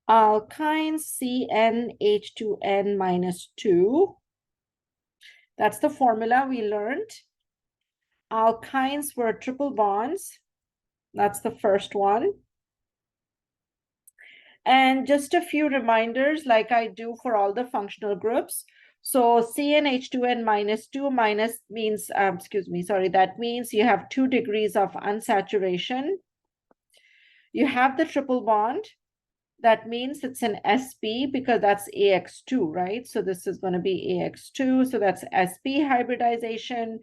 alkynes CnH2n minus 2. That's the formula we learned. Alkynes were triple bonds. That's the first one. And just a few reminders like I do for all the functional groups. So CnH2n minus 2 minus means, that means you have 2 degrees of unsaturation. You have the triple bond. That means it's an sp because that's AX2, right? So this is going to be AX2. So that's sp hybridization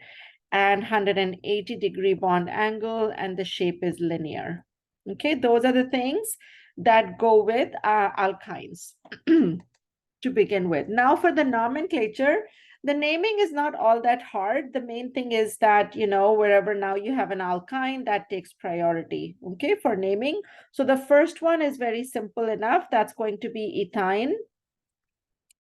and 180-degree bond angle, and the shape is linear. Okay, those are the things that go with alkynes to begin with. Now for the nomenclature, the naming is not all that hard. The main thing is that, wherever now you have an alkyne, that takes priority, okay, for naming. So the first one is very simple enough. That's going to be ethyne.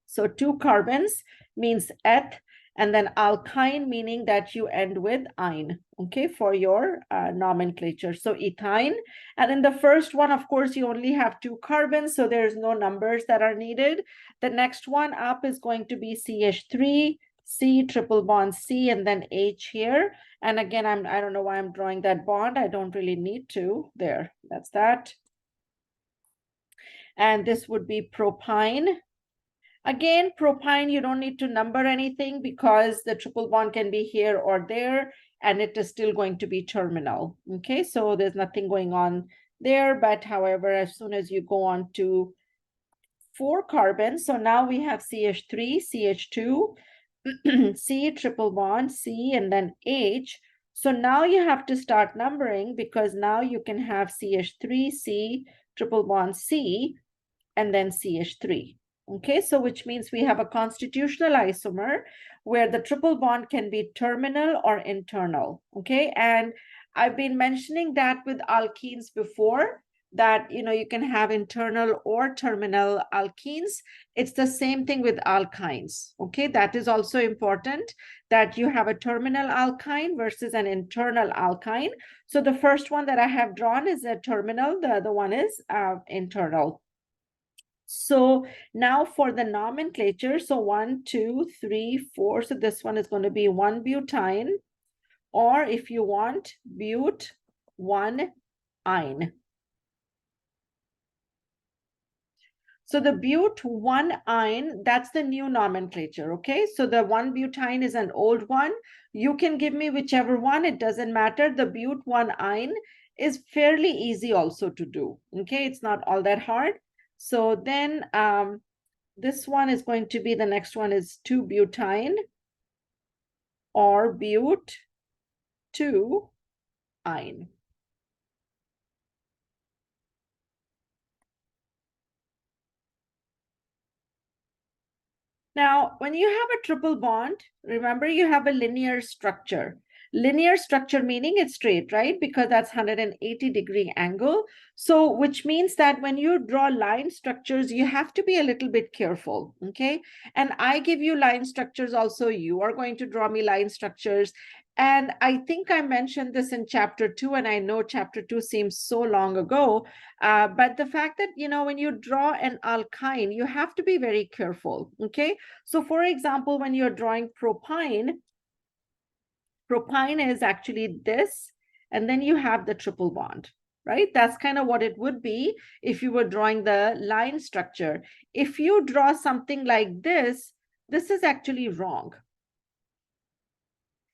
So 2 carbons means eth, and then alkyne meaning that you end with -ine, okay, for your nomenclature. So ethyne, and in the first one, of course, you only have 2 carbons, so there's no numbers that are needed. The next one up is going to be CH3, C, triple bond C, and then H here. And again, I don't know why I'm drawing that bond. I don't really need to. There, that's that. And this would be propyne. Again, propyne, you don't need to number anything because the triple bond can be here or there, and it is still going to be terminal. Okay, so there's nothing going on there. But however, as soon as you go on to 4 carbons, so now we have CH3, CH2, C, triple bond, C, and then H. So now you have to start numbering because now you can have CH3, C, triple bond, C, and then CH3. Okay, so which means we have a constitutional isomer where the triple bond can be terminal or internal. Okay, and I've been mentioning that with alkenes before, that you can have internal or terminal alkenes. It's the same thing with alkynes. Okay, that is also important, that you have a terminal alkyne versus an internal alkyne. So the first one that I have drawn is a terminal, the other one is internal. So now for the nomenclature, so 1, 2, 3, 4. So this one is going to be 1-butyne, or if you want, but-1-ine. So the but-1-ine, that's the new nomenclature, okay? So the 1-butyne is an old one. You can give me whichever one, it doesn't matter. The but-1-ine is fairly easy also to do, okay? It's not all that hard. So then this one is going to be, the next one is 2-butyne or but-2-ine. Now, when you have a triple bond, remember you have a linear structure. Linear structure meaning it's straight, right? Because that's 180-degree angle. So which means that when you draw line structures, you have to be a little bit careful, okay? And I give you line structures also. You are going to draw me line structures. And I think I mentioned this in chapter 2, and I know chapter 2 seems so long ago, but the fact that, when you draw an alkyne, you have to be very careful, okay? So for example, when you're drawing propyne is actually this, and then you have the triple bond, right? That's kind of what it would be if you were drawing the line structure. If you draw something like this is actually wrong.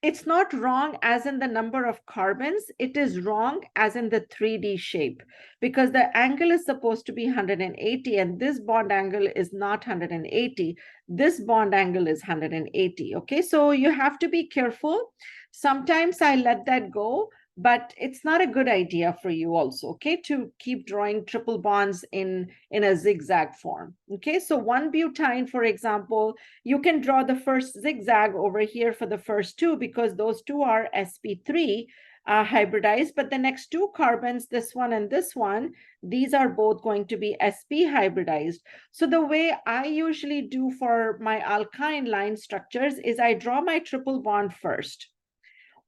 It's not wrong as in the number of carbons, it is wrong as in the 3D shape, because the angle is supposed to be 180 and this bond angle is not 180. This bond angle is 180, okay? So you have to be careful. Sometimes I let that go, but it's not a good idea for you also, okay, to keep drawing triple bonds in a zigzag form, okay? So 1-butyne, for example, you can draw the first zigzag over here for the first 2 because those 2 are sp3 hybridized, but the next 2 carbons, this one and this one, these are both going to be sp hybridized. So the way I usually do for my alkyne line structures is I draw my triple bond first.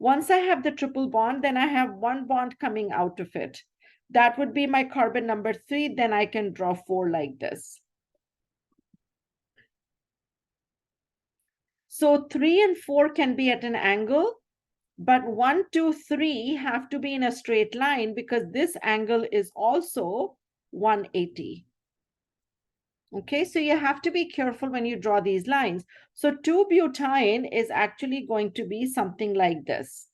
Once I have the triple bond, then I have 1 bond coming out of it. That would be my carbon number 3. Then I can draw 4 like this. So 3 and 4 can be at an angle, but 1, 2, 3 have to be in a straight line because this angle is also 180. Okay, so you have to be careful when you draw these lines. So 2-butyne is actually going to be something like this.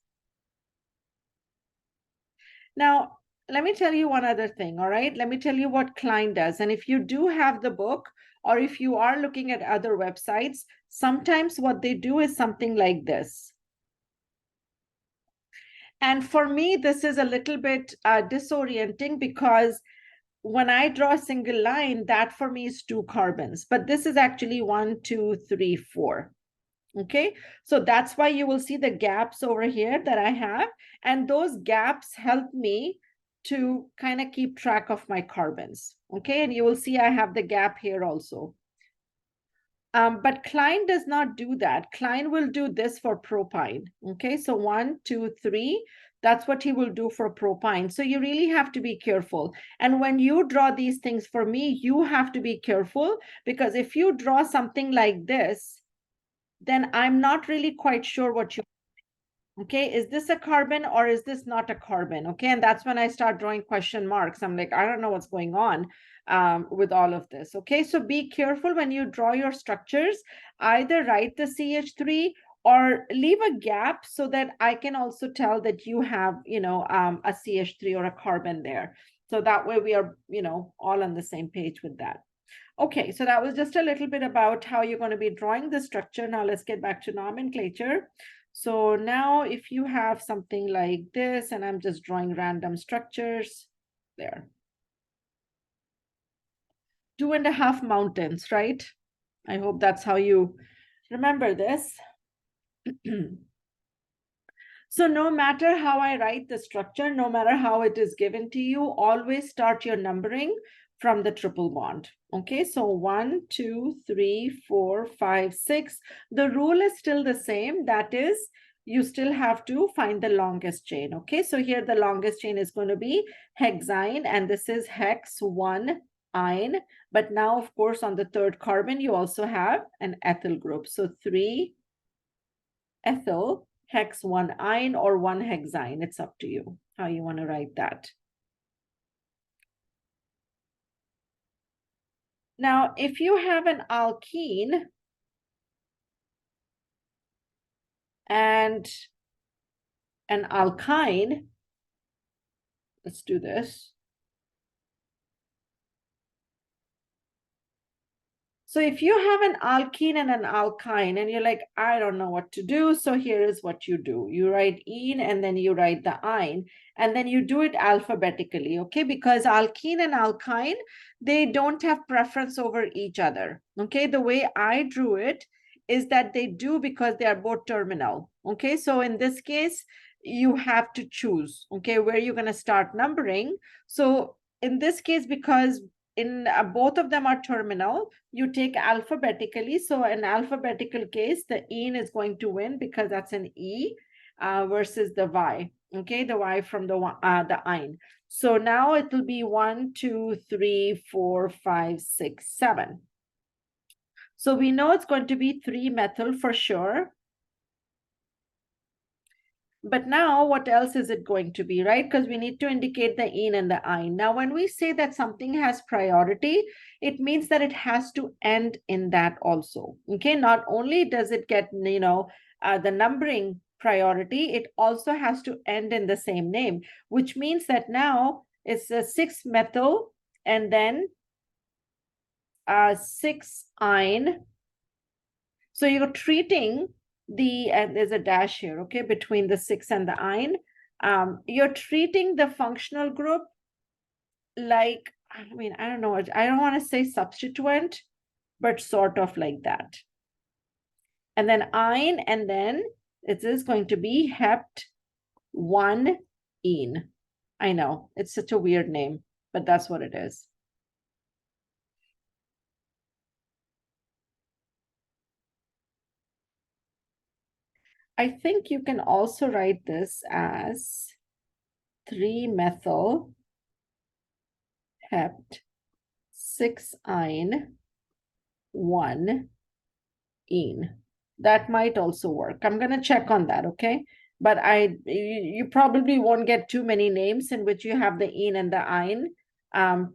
Now, let me tell you one other thing, all right? Let me tell you what Klein does. And if you do have the book, or if you are looking at other websites, sometimes what they do is something like this. And for me, this is a little bit disorienting because when I draw a single line, that for me is 2 carbons, but this is actually 1, 2, 3, 4. Okay, so that's why you will see the gaps over here that I have, and those gaps help me to kind of keep track of my carbons. Okay, and you will see I have the gap here also. But Klein does not do that. Klein will do this for propyne. Okay, so 1, 2, 3. That's what he will do for propyne. So you really have to be careful. And when you draw these things for me, you have to be careful because if you draw something like this, then I'm not really quite sure what you, okay, is this a carbon or is this not a carbon? Okay, and that's when I start drawing question marks. I'm like, I don't know what's going on with all of this. Okay, so be careful when you draw your structures. Either write the CH3 or leave a gap so that I can also tell that you have, a CH3 or a carbon there. So that way we are, all on the same page with that. Okay, so that was just a little bit about how you're going to be drawing the structure. Now let's get back to nomenclature. So now if you have something like this, and I'm just drawing random structures there. 2.5 mountains, right? I hope that's how you remember this. So no matter how I write the structure, no matter how it is given to you, always start your numbering from the triple bond. Okay, so 1, 2, 3, 4, 5, 6. The rule is still the same. That is, you still have to find the longest chain. Okay, so here the longest chain is going to be hexyne, and this is hex 1 ine. But now, of course, on the third carbon, you also have an ethyl group. So 3 ethyl, hex 1 ine or 1 hexyne. It's up to you how you want to write that. Now, if you have an alkene and an alkyne, let's do this. So if you have an alkene and an alkyne and you're like, I don't know what to do, so here is what you do. You write ene and then you write the ine, and then you do it alphabetically, okay? Because alkene and alkyne, they don't have preference over each other, okay? The way I drew it is that they do because they are both terminal, okay? So in this case, you have to choose, okay, where you're going to start numbering. So in this case, because in both of them are terminal, you take alphabetically. So in alphabetical case, the ene is going to win because that's an E versus the Y. Okay, the Y from the ine. So now it will be 1, 2, 3, 4, 5, 6, 7. So we know it's going to be 3-methyl for sure. But now what else is it going to be, right? Because we need to indicate the ene and the ine. Now, when we say that something has priority, it means that it has to end in that also. Okay, not only does it get, the numbering priority, it also has to end in the same name, which means that now it's a 6-methyl and then 6-ine. So you're treating and there's a dash here, okay, between the 6 and the ine. You're treating the functional group like, I don't know, I don't want to say substituent, but sort of like that. And then ine, and then it is going to be hept 1 ene. I know, it's such a weird name, but that's what it is. I think you can also write this as 3-methyl hept 6-ine 1-ene. That might also work. I'm going to check on that, okay? But you probably won't get too many names in which you have the ene and the ine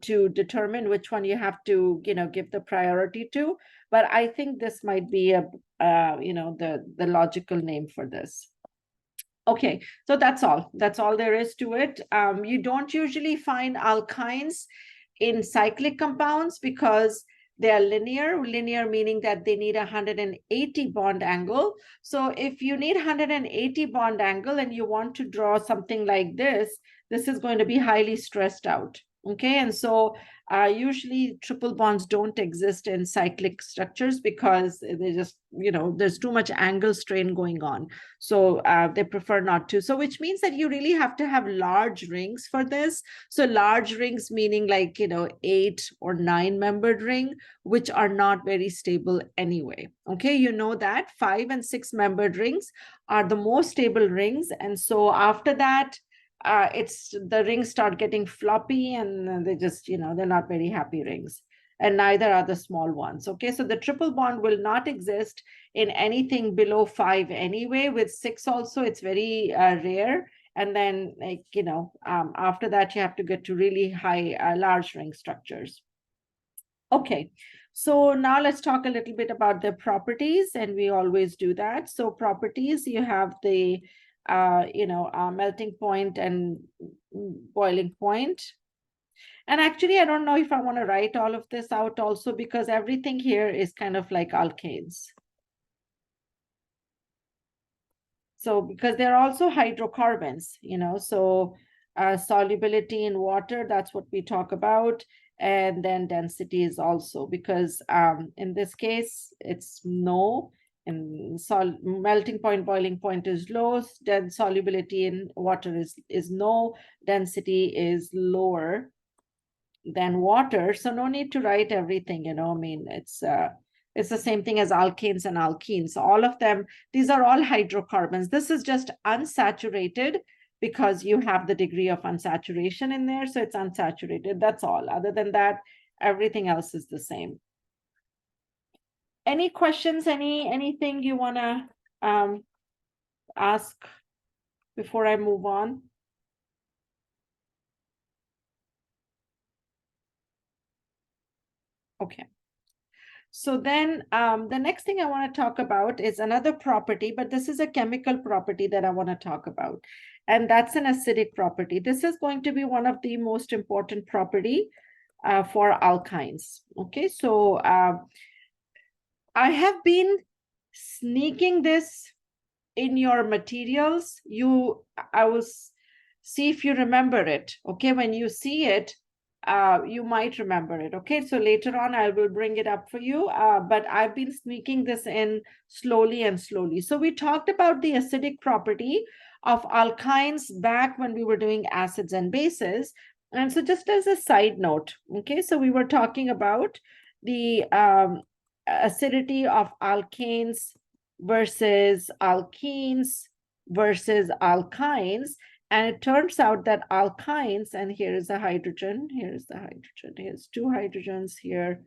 to determine which one you have to, give the priority to. But I think this might be the logical name for this. Okay, so that's all. That's all there is to it. You don't usually find alkynes in cyclic compounds because they are linear meaning that they need 180 bond angle. So if you need 180 bond angle and you want to draw something like this is going to be highly stressed out. Okay, and so usually triple bonds don't exist in cyclic structures because they just, there's too much angle strain going on. So they prefer not to. So which means that you really have to have large rings for this. So large rings meaning like, 8 or 9 membered ring, which are not very stable anyway. Okay, you know that 5 and 6 membered rings are the most stable rings. And so after that, the rings start getting floppy and they just, they're not very happy rings. And neither are the small ones. Okay, so the triple bond will not exist in anything below 5 anyway. With 6 also, it's very rare. And then, after that, you have to get to really high, large ring structures. Okay, so now let's talk a little bit about the properties, and we always do that. So properties, you have the melting point and boiling point. And actually, I don't know if I want to write all of this out also because everything here is kind of like alkanes. So because they're also hydrocarbons, so solubility in water, that's what we talk about. And then density is also because in this case, it's no. And melting point, boiling point is low, then solubility in water is no, density is lower than water. So no need to write everything, I mean, it's the same thing as alkanes and alkenes. All of them, these are all hydrocarbons. This is just unsaturated because you have the degree of unsaturation in there. So it's unsaturated. That's all. Other than that, everything else is the same. Any questions? Anything you want to ask before I move on? Okay. So then the next thing I want to talk about is another property, but this is a chemical property that I want to talk about. And that's an acidic property. This is going to be one of the most important property for alkynes. Okay, so I have been sneaking this in your materials. I will see if you remember it. Okay, when you see it, you might remember it. Okay, so later on I will bring it up for you, but I've been sneaking this in slowly and slowly. So we talked about the acidic property of alkynes back when we were doing acids and bases. And so just as a side note, okay, so we were talking about the acidity of alkanes versus alkenes versus alkynes. And it turns out that alkynes, and here is a hydrogen, here's the hydrogen, here's 2 hydrogens here,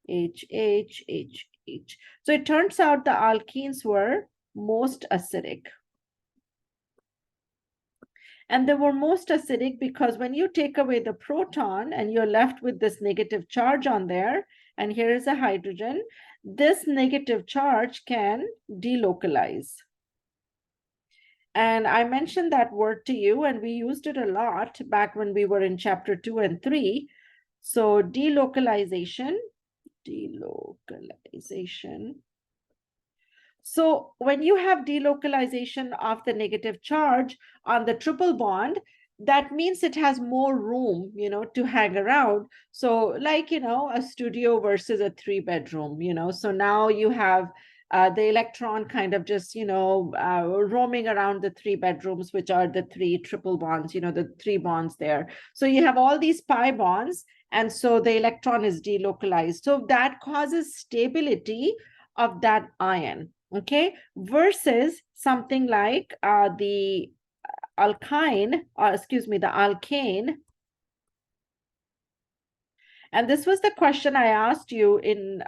H, H, H, H. So it turns out the alkenes were most acidic. And they were most acidic because when you take away the proton and you're left with this negative charge on there, and here is a hydrogen, this negative charge can delocalize. And I mentioned that word to you, and we used it a lot back when we were in chapter 2 and 3. So delocalization. So when you have delocalization of the negative charge on the triple bond, that means it has more room, to hang around. So like, a studio versus a 3-bedroom, so now you have the electron kind of just, roaming around the 3 bedrooms, which are the 3 triple bonds, the 3 bonds there. So you have all these pi bonds, and so the electron is delocalized. So that causes stability of that ion, okay, versus something like the alkyne, the alkane, And this was the question I asked you in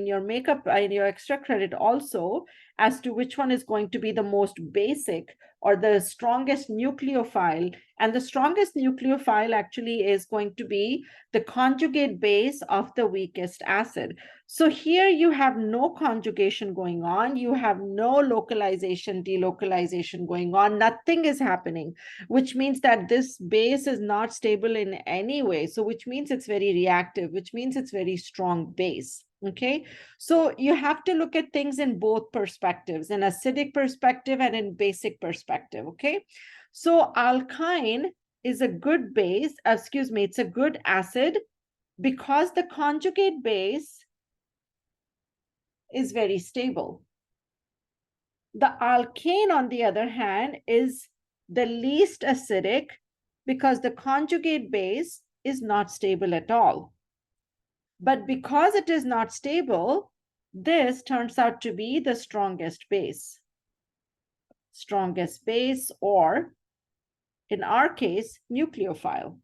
your makeup, in your extra credit also, as to which one is going to be the most basic or the strongest nucleophile. And the strongest nucleophile actually is going to be the conjugate base of the weakest acid. So here you have no conjugation going on. You have no localization, delocalization going on. Nothing is happening, which means that this base is not stable in any way. So which means it's very reactive, which means it's very strong base. Okay, so you have to look at things in both perspectives, in acidic perspective and in basic perspective. Okay, so alkyne is a good base, it's a good acid because the conjugate base is very stable. The alkane, on the other hand, is the least acidic because the conjugate base is not stable at all. But because it is not stable, this turns out to be the strongest base. Strongest base, or in our case, nucleophile.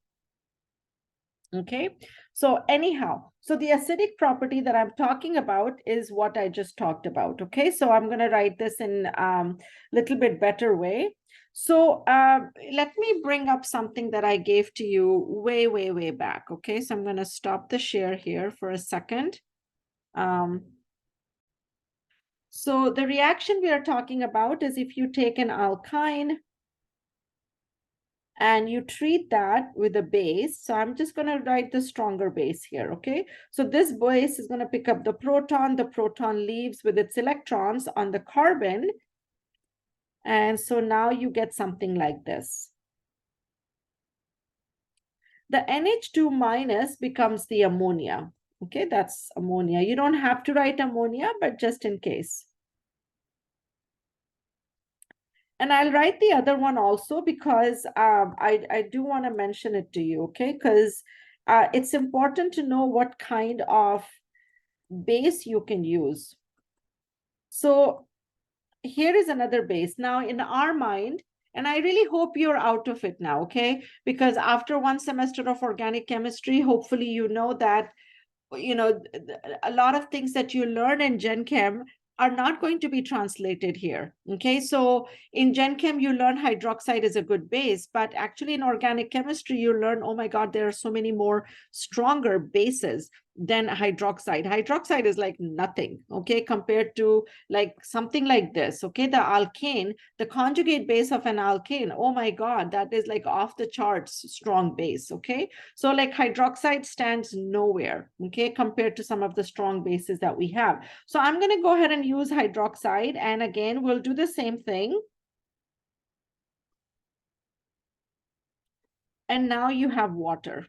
Okay, so anyhow, so the acidic property that I'm talking about is what I just talked about. Okay, so I'm going to write this in a little bit better way. So let me bring up something that I gave to you way back. Okay, so I'm going to stop the share here for a second. So the reaction we are talking about is if you take an alkyne and you treat that with a base. So I'm just going to write the stronger base here, okay? So this base is going to pick up the proton leaves with its electrons on the carbon. And so now you get something like this. The NH2 minus becomes the ammonia. Okay, that's ammonia. You don't have to write ammonia, but just in case. And I'll write the other one also because I do want to mention it to you, okay? Because it's important to know what kind of base you can use. So here is another base. Now in our mind, and I really hope you're out of it now, okay? Because after one semester of organic chemistry, hopefully you know that, you know, a lot of things that you learn in Gen Chem are not going to be translated here. Okay, so in Gen Chem, you learn hydroxide is a good base, but actually in organic chemistry, you learn, oh my God, there are so many more stronger bases than hydroxide. Hydroxide is like nothing, okay, compared to like something like this, okay? The alkane, the conjugate base of an alkane, oh my God, that is like off the charts strong base, okay? So like hydroxide stands nowhere, okay, compared to some of the strong bases that we have. So I'm going to go ahead and use hydroxide. And again, we'll do the same thing. And now you have water.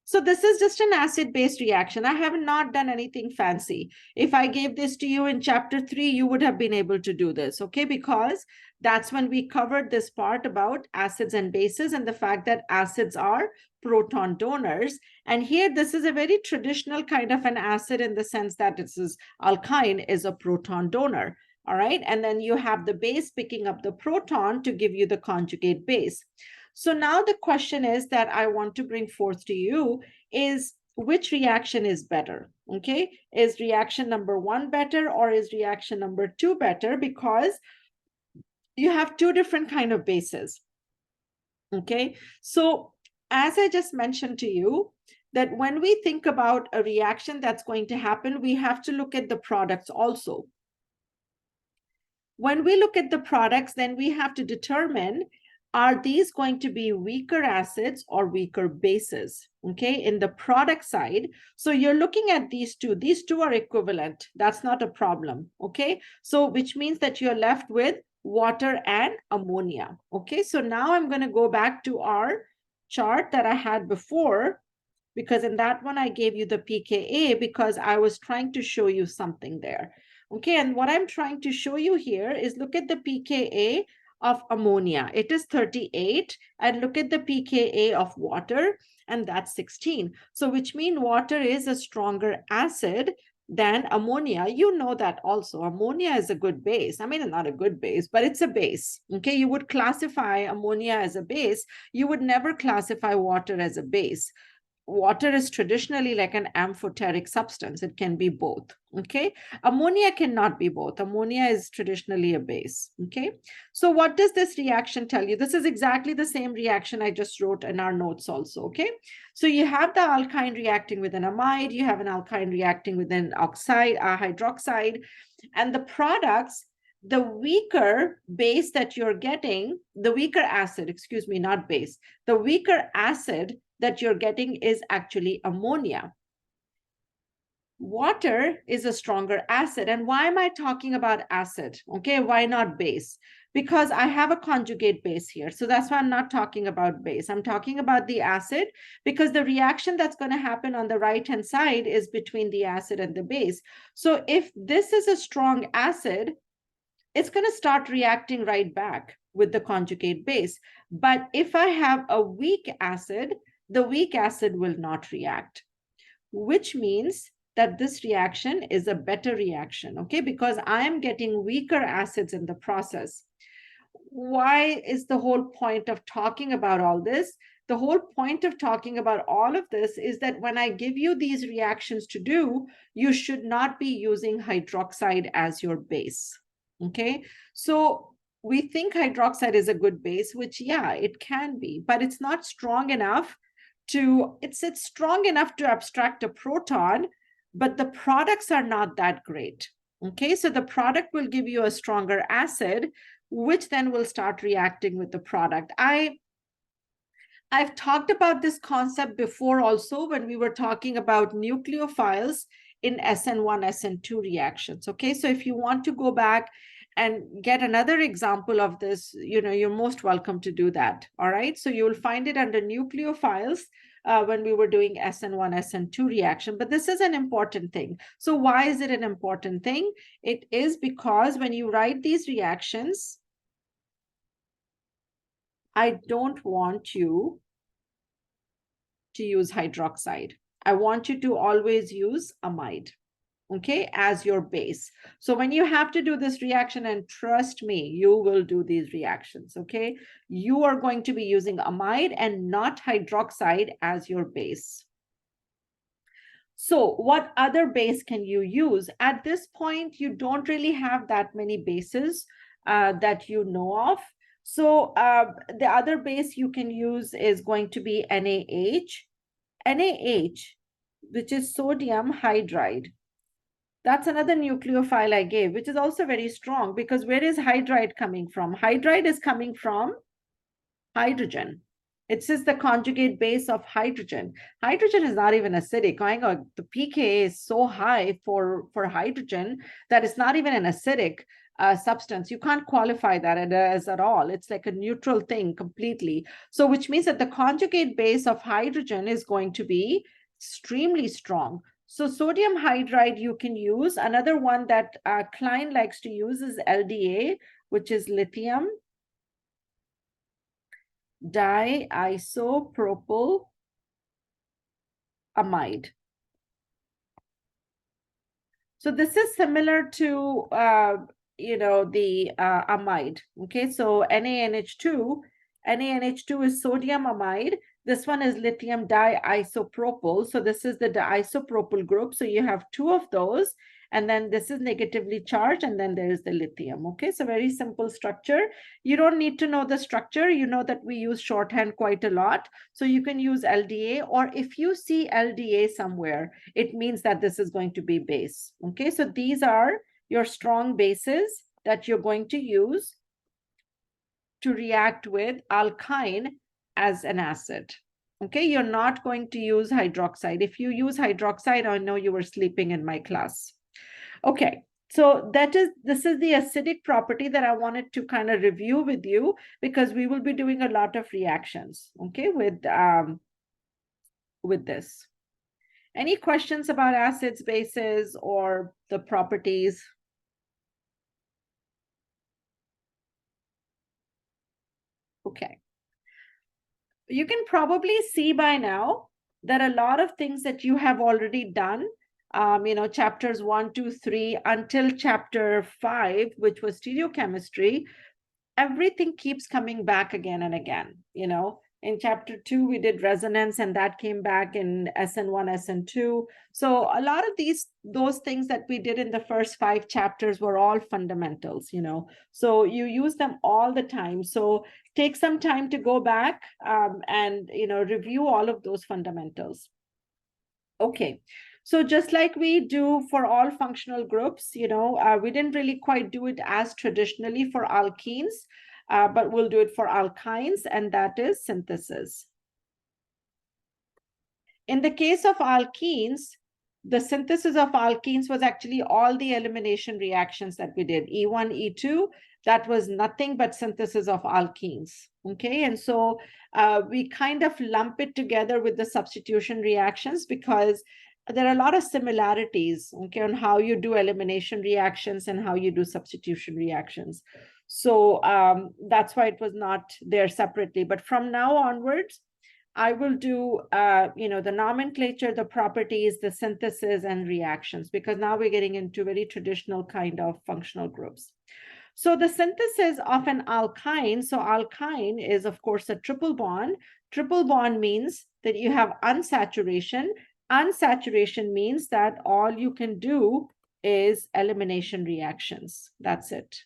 So this is just an acid-base reaction. I have not done anything fancy. If I gave this to you in chapter 3, you would have been able to do this, okay? Because that's when we covered this part about acids and bases and the fact that acids are proton donors. And here, this is a very traditional kind of an acid in the sense that this is alkyne is a proton donor, all right? And then you have the base picking up the proton to give you the conjugate base. So now the question is that I want to bring forth to you is which reaction is better, okay? Is reaction number 1 better or is reaction number 2 better? Because you have two different kind of bases, okay? So as I just mentioned to you, that when we think about a reaction that's going to happen, we have to look at the products also. When we look at the products, then we have to determine, are these going to be weaker acids or weaker bases, okay, in the product side? So you're looking at these two. These two are equivalent. That's not a problem, okay? So which means that you're left with water and ammonia, okay? So now I'm going to go back to our chart that I had before, because in that one I gave you the pKa because I was trying to show you something there, okay? And what I'm trying to show you here is look at the pKa of ammonia. It is 38, and look at the pKa of water, and that's 16. So which means water is a stronger acid than ammonia. You know that also. Ammonia is a good base. I mean, not a good base, but it's a base. Okay, you would classify ammonia as a base. You would never classify water as a base. water is traditionally like an amphoteric substance. It can be both, okay? Ammonia cannot be both. Ammonia is traditionally a base, okay? So what does this reaction tell you? This is exactly the same reaction I just wrote in our notes also, okay? So you have the alkyne reacting with an amide, you have an alkyne reacting with an oxide, hydroxide, and the products, the weaker base that you're getting, the weaker acid, excuse me, not base, the weaker acid that you're getting is actually ammonia. Water is a stronger acid. And why am I talking about acid? Okay, why not base? Because I have a conjugate base here. So that's why I'm not talking about base. I'm talking about the acid because the reaction that's going to happen on the right-hand side is between the acid and the base. So if this is a strong acid, it's going to start reacting right back with the conjugate base. But if I have a weak acid, the weak acid will not react, which means that this reaction is a better reaction, okay? Because I am getting weaker acids in the process. Why is the whole point of talking about all this? The whole point of talking about all of this is that when I give you these reactions to do, you should not be using hydroxide as your base, okay? So we think hydroxide is a good base, which, yeah, it can be, but it's not strong enough to, it's strong enough to abstract a proton, but the products are not that great, okay? So the product will give you a stronger acid, which then will start reacting with the product. I've talked about this concept before also when we were talking about nucleophiles in SN1, SN2 reactions, okay? So if you want to go back and get another example of this, you're most welcome to do that, all right? So you'll find it under nucleophiles when we were doing SN1, SN2 reaction, but this is an important thing. So why is it an important thing? It is because when you write these reactions, I don't want you to use hydroxide. I want you to always use amide, okay, as your base. So when you have to do this reaction, and trust me, you will do these reactions, okay? You are going to be using amide and not hydroxide as your base. So what other base can you use? At this point, you don't really have that many bases that you know of. So the other base you can use is going to be NaH. NaH, which is sodium hydride. That's another nucleophile I gave, which is also very strong because where is hydride coming from? Hydride is coming from hydrogen. It says the conjugate base of hydrogen. Hydrogen is not even acidic. The pKa is so high for hydrogen that it's not even an acidic substance. You can't qualify that as at all. It's like a neutral thing completely. So which means that the conjugate base of hydrogen is going to be extremely strong. So sodium hydride you can use. Another one that Klein likes to use is LDA, which is lithium diisopropyl amide. So this is similar to, the amide, okay? So NaNH2 is sodium amide. This one is lithium diisopropyl. So this is the diisopropyl group. So you have two of those. And then this is negatively charged, and then there is the lithium, okay? So very simple structure. You don't need to know the structure. You know that we use shorthand quite a lot. So you can use LDA, or if you see LDA somewhere, it means that this is going to be base, okay? So these are your strong bases that you're going to use to react with alkyne as an acid, okay? You're not going to use hydroxide. If you use hydroxide, I know you were sleeping in my class. Okay, so this is the acidic property that I wanted to kind of review with you because we will be doing a lot of reactions, okay, with this. Any questions about acids, bases, or the properties? Okay. You can probably see by now that a lot of things that you have already done, chapters 1, 2, 3 until chapter 5, which was stereochemistry, everything keeps coming back again and again. In chapter 2, we did resonance, and that came back in SN1, SN2. So a lot of those things that we did in the first 5 chapters were all fundamentals, So you use them all the time. So take some time to go back and, review all of those fundamentals. Okay. So just like we do for all functional groups, we didn't really quite do it as traditionally for alkenes, but we'll do it for alkynes, and that is synthesis. In the case of alkenes, the synthesis of alkenes was actually all the elimination reactions that we did. E1, E2, that was nothing but synthesis of alkenes. Okay, and so we kind of lump it together with the substitution reactions because there are a lot of similarities, okay, on how you do elimination reactions and how you do substitution reactions. So that's why it was not there separately. But from now onwards, I will do, the nomenclature, the properties, the synthesis, and reactions, because now we're getting into very traditional kind of functional groups. So the synthesis of an alkyne, so alkyne is, of course, a triple bond. Triple bond means that you have unsaturation. Unsaturation means that all you can do is elimination reactions. That's it.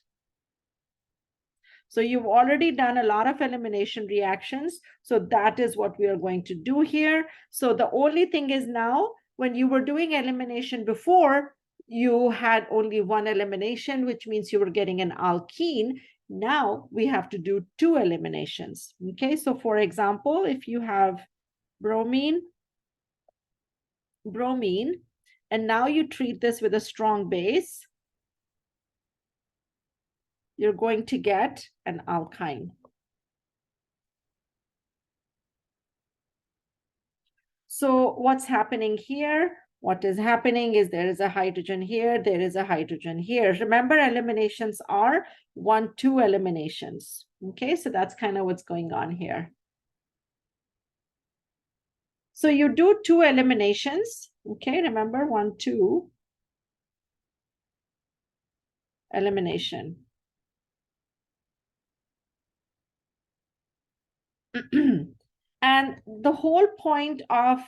So you've already done a lot of elimination reactions. So that is what we are going to do here. So the only thing is now, when you were doing elimination before, you had only one elimination, which means you were getting an alkene. Now we have to do 2 eliminations. Okay, so for example, if you have bromine, and now you treat this with a strong base, you're going to get an alkyne. So what's happening here? What is happening is there is a hydrogen here, there is a hydrogen here. Remember, eliminations are 1-2 eliminations. Okay, so that's kind of what's going on here. So you do 2 eliminations. Okay, remember 1-2 elimination. And the whole point of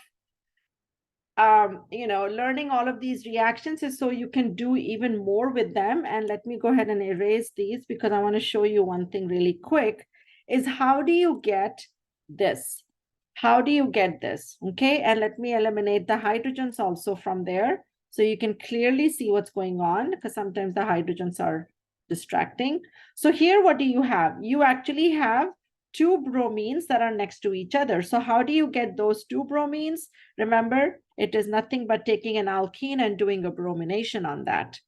learning all of these reactions is so you can do even more with them. And let me go ahead and erase these because I want to show you one thing really quick, is how do you get this? How do you get this? Okay, and let me eliminate the hydrogens also from there so you can clearly see what's going on, because sometimes the hydrogens are distracting. So here, what do you have? You actually have 2 bromines that are next to each other. So how do you get those 2 bromines? Remember, it is nothing but taking an alkene and doing a bromination on that.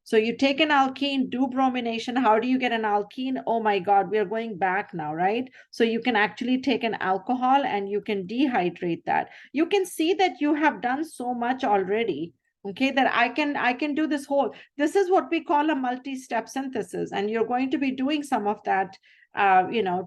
So you take an alkene, do bromination. How do you get an alkene? Oh my God, we are going back now, right? So you can actually take an alcohol and you can dehydrate that. You can see that you have done so much already. Okay, that I can do this is what we call a multi-step synthesis, and you're going to be doing some of that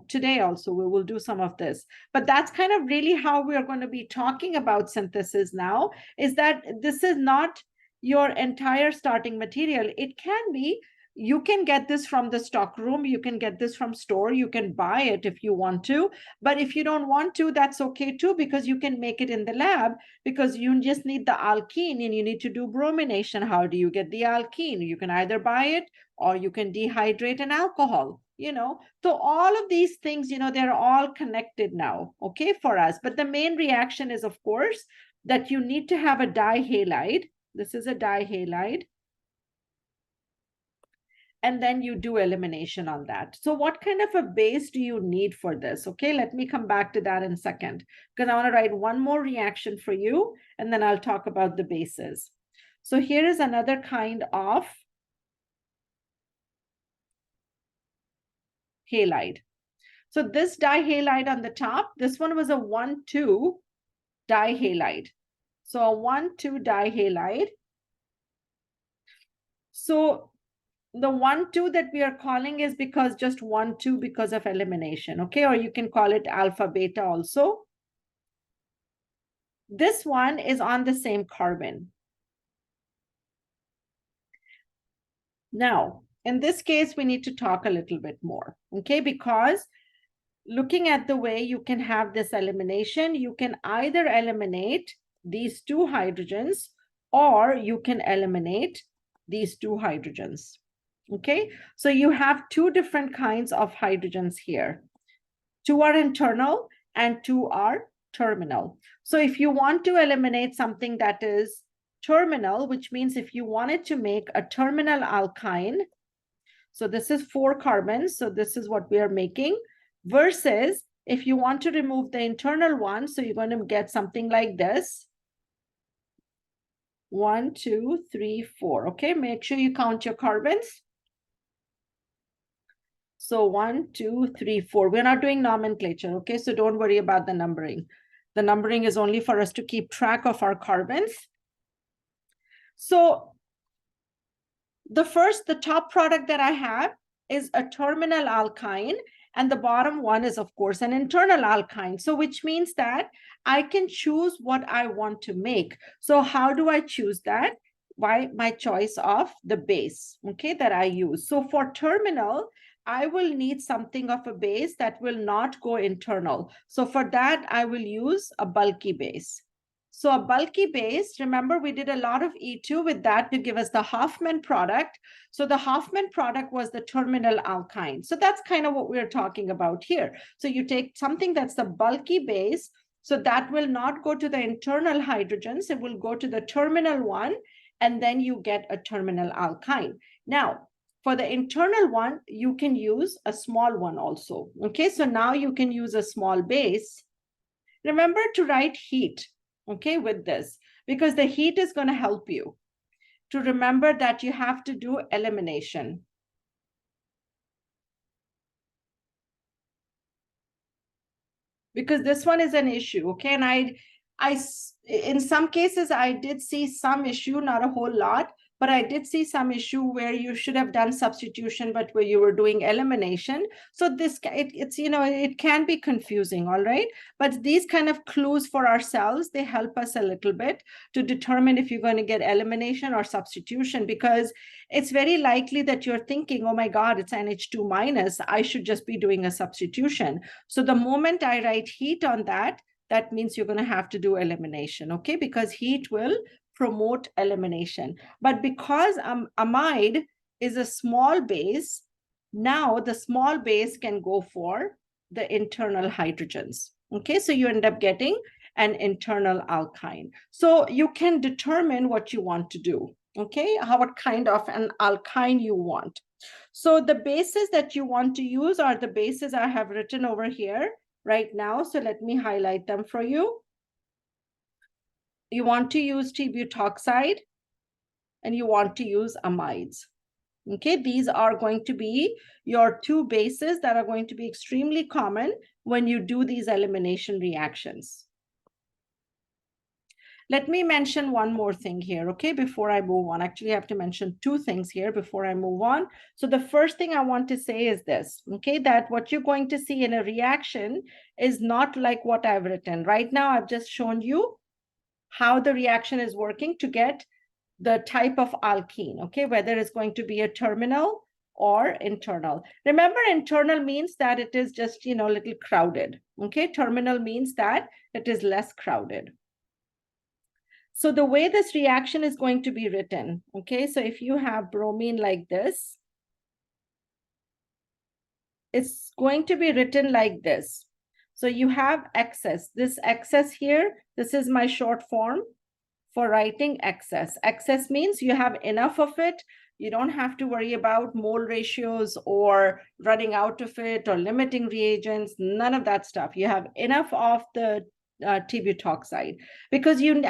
today also. We will do some of this, but that's kind of really how we are going to be talking about synthesis now, is that this is not your entire starting material. It can be, you can get this from the stock room, you can get this from store, you can buy it if you want to, but if you don't want to, that's okay too, because you can make it in the lab, because you just need the alkene and you need to do bromination. How do you get the alkene? You can either buy it or you can dehydrate an alcohol. So all of these things, they're all connected now, okay, for us. But the main reaction is, of course, that you need to have a dihalide. This is a dihalide. And then you do elimination on that. So what kind of a base do you need for this? Okay, let me come back to that in a second, because I want to write one more reaction for you, and then I'll talk about the bases. So here is another kind of halide. So this dihalide on the top, this one was a 1,2 dihalide. So a 1,2 dihalide. So the 1,2 that we are calling is because just 1,2 because of elimination, okay? Or you can call it alpha beta also. This one is on the same carbon. Now, in this case, we need to talk a little bit more, okay? Because looking at the way you can have this elimination, you can either eliminate these two hydrogens or you can eliminate these two hydrogens. Okay, so you have two different kinds of hydrogens here. Two are internal and two are terminal. So if you want to eliminate something that is terminal, which means if you wanted to make a terminal alkyne, so this is 4 carbons, so this is what we are making, versus if you want to remove the internal one, so you're going to get something like this. 1, 2, 3, 4. Okay, make sure you count your carbons. So 1, 2, 3, 4. We're not doing nomenclature, okay? So don't worry about the numbering. The numbering is only for us to keep track of our carbons. So the top product that I have is a terminal alkyne, and the bottom one is, of course, an internal alkyne. So which means that I can choose what I want to make. So how do I choose that? By my choice of the base, okay, that I use. So for terminal, I will need something of a base that will not go internal. So for that, I will use a bulky base. So a bulky base, remember we did a lot of E2 with that to give us the Hoffman product. So the Hoffman product was the terminal alkyne. So that's kind of what we're talking about here. So you take something that's the bulky base, so that will not go to the internal hydrogens, it will go to the terminal one, and then you get a terminal alkyne. Now, for the internal one, you can use a small one also. Okay, so now you can use a small base. Remember to write heat, okay, with this, because the heat is going to help you to remember that you have to do elimination. Because this one is an issue, okay? And I in some cases, I did see some issue, not a whole lot, but I did see some issue where you should have done substitution, but where you were doing elimination. So this, it's, you know, it can be confusing, all right? But these kind of clues for ourselves, they help us a little bit to determine if you're going to get elimination or substitution, because it's very likely that you're thinking, oh my God, it's NH2 minus, I should just be doing a substitution. So the moment I write heat on that, that means you're going to have to do elimination, okay? Because heat will promote elimination. But because amide is a small base, now the small base can go for the internal hydrogens, okay? So you end up getting an internal alkyne. So you can determine what you want to do, okay? What kind of an alkyne you want. So the bases that you want to use are the bases I have written over here right now. So let me highlight them for you. You want to use T-butoxide and you want to use amides. Okay, these are going to be your two bases that are going to be extremely common when you do these elimination reactions. Let me mention one more thing here, okay, before I move on. Actually, I have to mention two things here before I move on. So the first thing I want to say is this, okay, that what you're going to see in a reaction is not like what I've written. Right now, I've just shown you how the reaction is working to get the type of alkene, okay, whether it's going to be a terminal or internal. Remember, internal means that it is just, you know, a little crowded, okay? Terminal means that it is less crowded. So the way this reaction is going to be written, okay, so if you have bromine like this, it's going to be written like this. So you have excess, this excess here, this is my short form for writing excess. Excess means you have enough of it. You don't have to worry about mole ratios or running out of it or limiting reagents, none of that stuff. You have enough of the T-butoxide, because you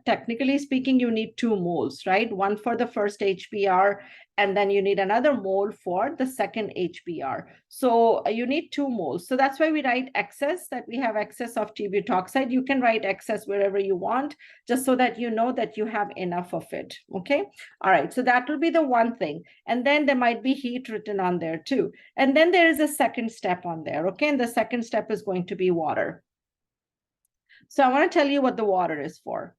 technically speaking, you need 2 moles, right? One for the first HBr, and then you need another mole for the second HBr. So you need 2 moles. So that's why we write excess, that we have excess of T-butoxide. You can write excess wherever you want, just so that you know that you have enough of it, okay? All right, so that will be the one thing. And then there might be heat written on there too. And then there is a second step on there, okay? And the second step is going to be water. So I want to tell you what the water is for.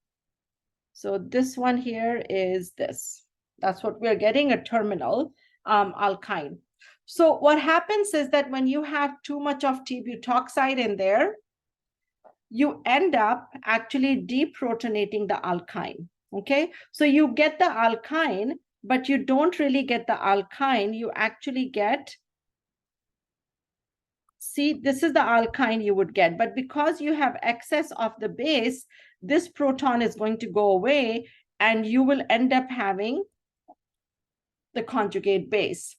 So this one here is this. That's what we're getting, a terminal alkyne. So what happens is that when you have too much of T-butoxide in there, you end up actually deprotonating the alkyne, okay? So you get the alkyne, but you don't really get the alkyne, you actually get, see, this is the alkyne you would get, but because you have excess of the base, this proton is going to go away and you will end up having the conjugate base.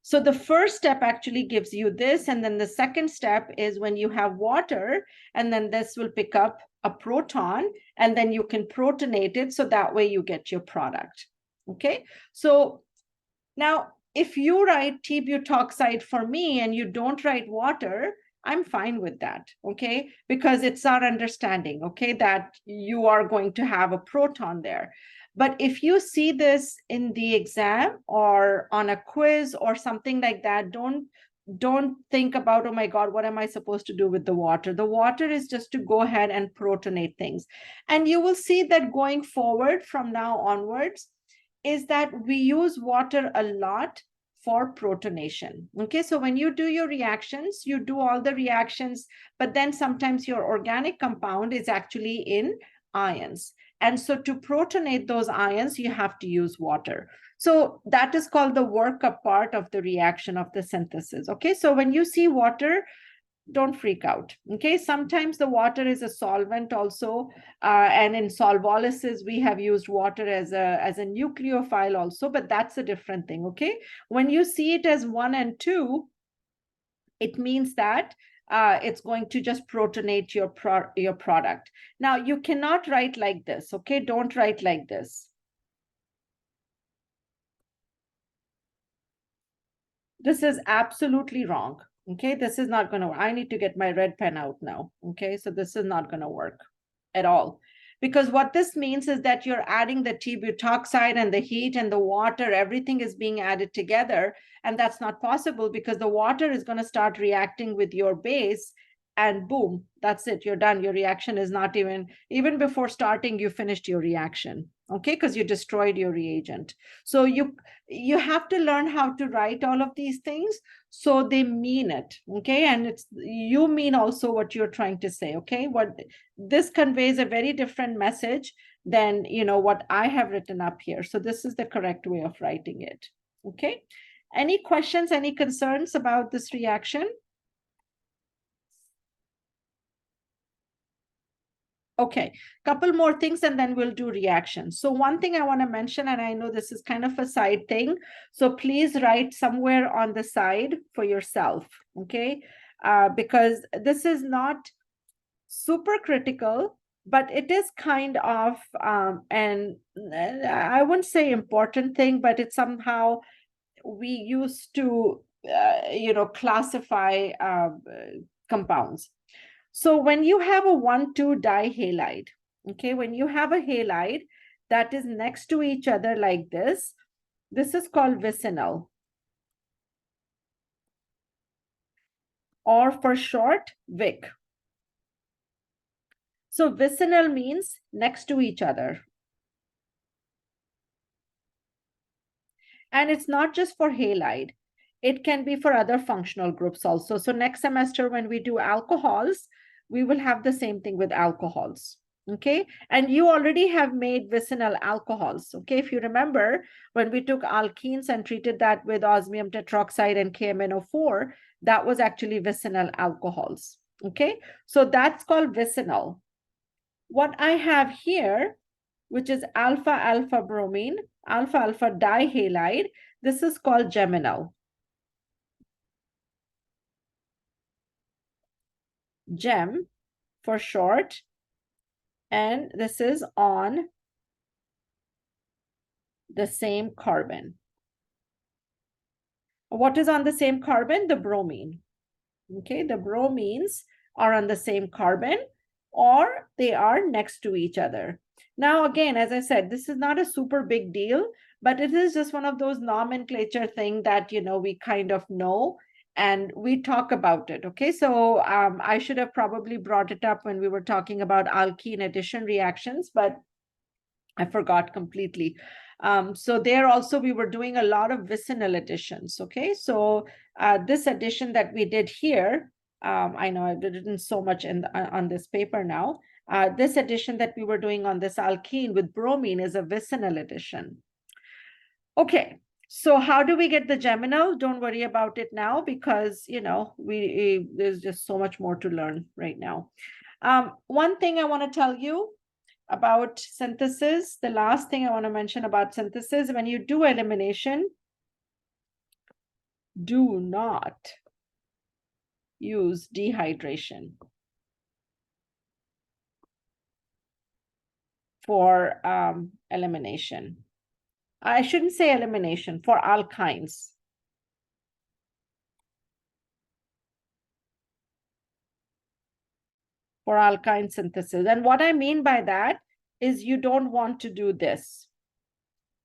So the first step actually gives you this, and then the second step is when you have water, and then this will pick up a proton, and then you can protonate it, so that way you get your product, okay? So now, if you write T-butoxide for me and you don't write water, I'm fine with that, okay? Because it's our understanding, okay, that you are going to have a proton there. But if you see this in the exam or on a quiz or something like that, don't think about, oh my God, what am I supposed to do with the water? The water is just to go ahead and protonate things. And you will see that going forward from now onwards, is that we use water a lot for protonation. Okay, so when you do your reactions, you do all the reactions, but then sometimes your organic compound is actually in ions. And so to protonate those ions, you have to use water. So that is called the workup part of the reaction of the synthesis. Okay, so when you see water, don't freak out, okay? Sometimes the water is a solvent also, and in solvolysis, we have used water as a nucleophile also, but that's a different thing, okay? When you see it as 1 and 2, it means that it's going to just protonate your product. Now, you cannot write like this, okay? Don't write like this. This is absolutely wrong. Okay, this is not going to work. I need to get my red pen out now. Okay, so this is not going to work at all. Because what this means is that you're adding the T-butoxide and the heat and the water, everything is being added together. And that's not possible because the water is going to start reacting with your base and boom, that's it. You're done. Your reaction is not even before starting, you finished your reaction. Okay, because you destroyed your reagent. So you have to learn how to write all of these things so they mean it, okay? And it's you mean also what you're trying to say, okay? What this conveys a very different message than what I have written up here. So this is the correct way of writing it, okay? Any questions, any concerns about this reaction? Okay, couple more things and then we'll do reactions. So one thing I want to mention, and I know this is kind of a side thing, so please write somewhere on the side for yourself, okay? Because this is not super critical, but it is kind of and I wouldn't say important thing, but it's somehow we used to classify compounds. So when you have a 1,2 dihalide, okay, when you have a halide that is next to each other like this is called vicinal, or for short, Vic. So vicinal means next to each other. And it's not just for halide. It can be for other functional groups also. So next semester, when we do alcohols, we will have the same thing with alcohols, okay? And you already have made vicinal alcohols, okay? If you remember, when we took alkenes and treated that with osmium tetroxide and KMNO4, that was actually vicinal alcohols, okay? So that's called vicinal. What I have here, which is alpha-alpha bromine, alpha-alpha dihalide, this is called geminal. Gem for short, and this is on the same carbon. What is on the same carbon? The bromine. Okay, the bromines are on the same carbon or they are next to each other. Now, again, as I said, this is not a super big deal, but it is just one of those nomenclature thing that, we kind of know and we talk about it, okay? So I should have probably brought it up when we were talking about alkene addition reactions, but I forgot completely. So there also we were doing a lot of vicinal additions, okay? So this addition that we did here, I know I've written so much on this paper now. This addition that we were doing on this alkene with bromine is a vicinal addition. Okay, so how do we get the geminal? Don't worry about it now because, you know, there's just so much more to learn right now. One thing I want to tell you about synthesis, the last thing I want to mention about synthesis, when you do elimination, do not use dehydration for elimination. I shouldn't say elimination, for alkynes. For alkyne synthesis. And what I mean by that is you don't want to do this.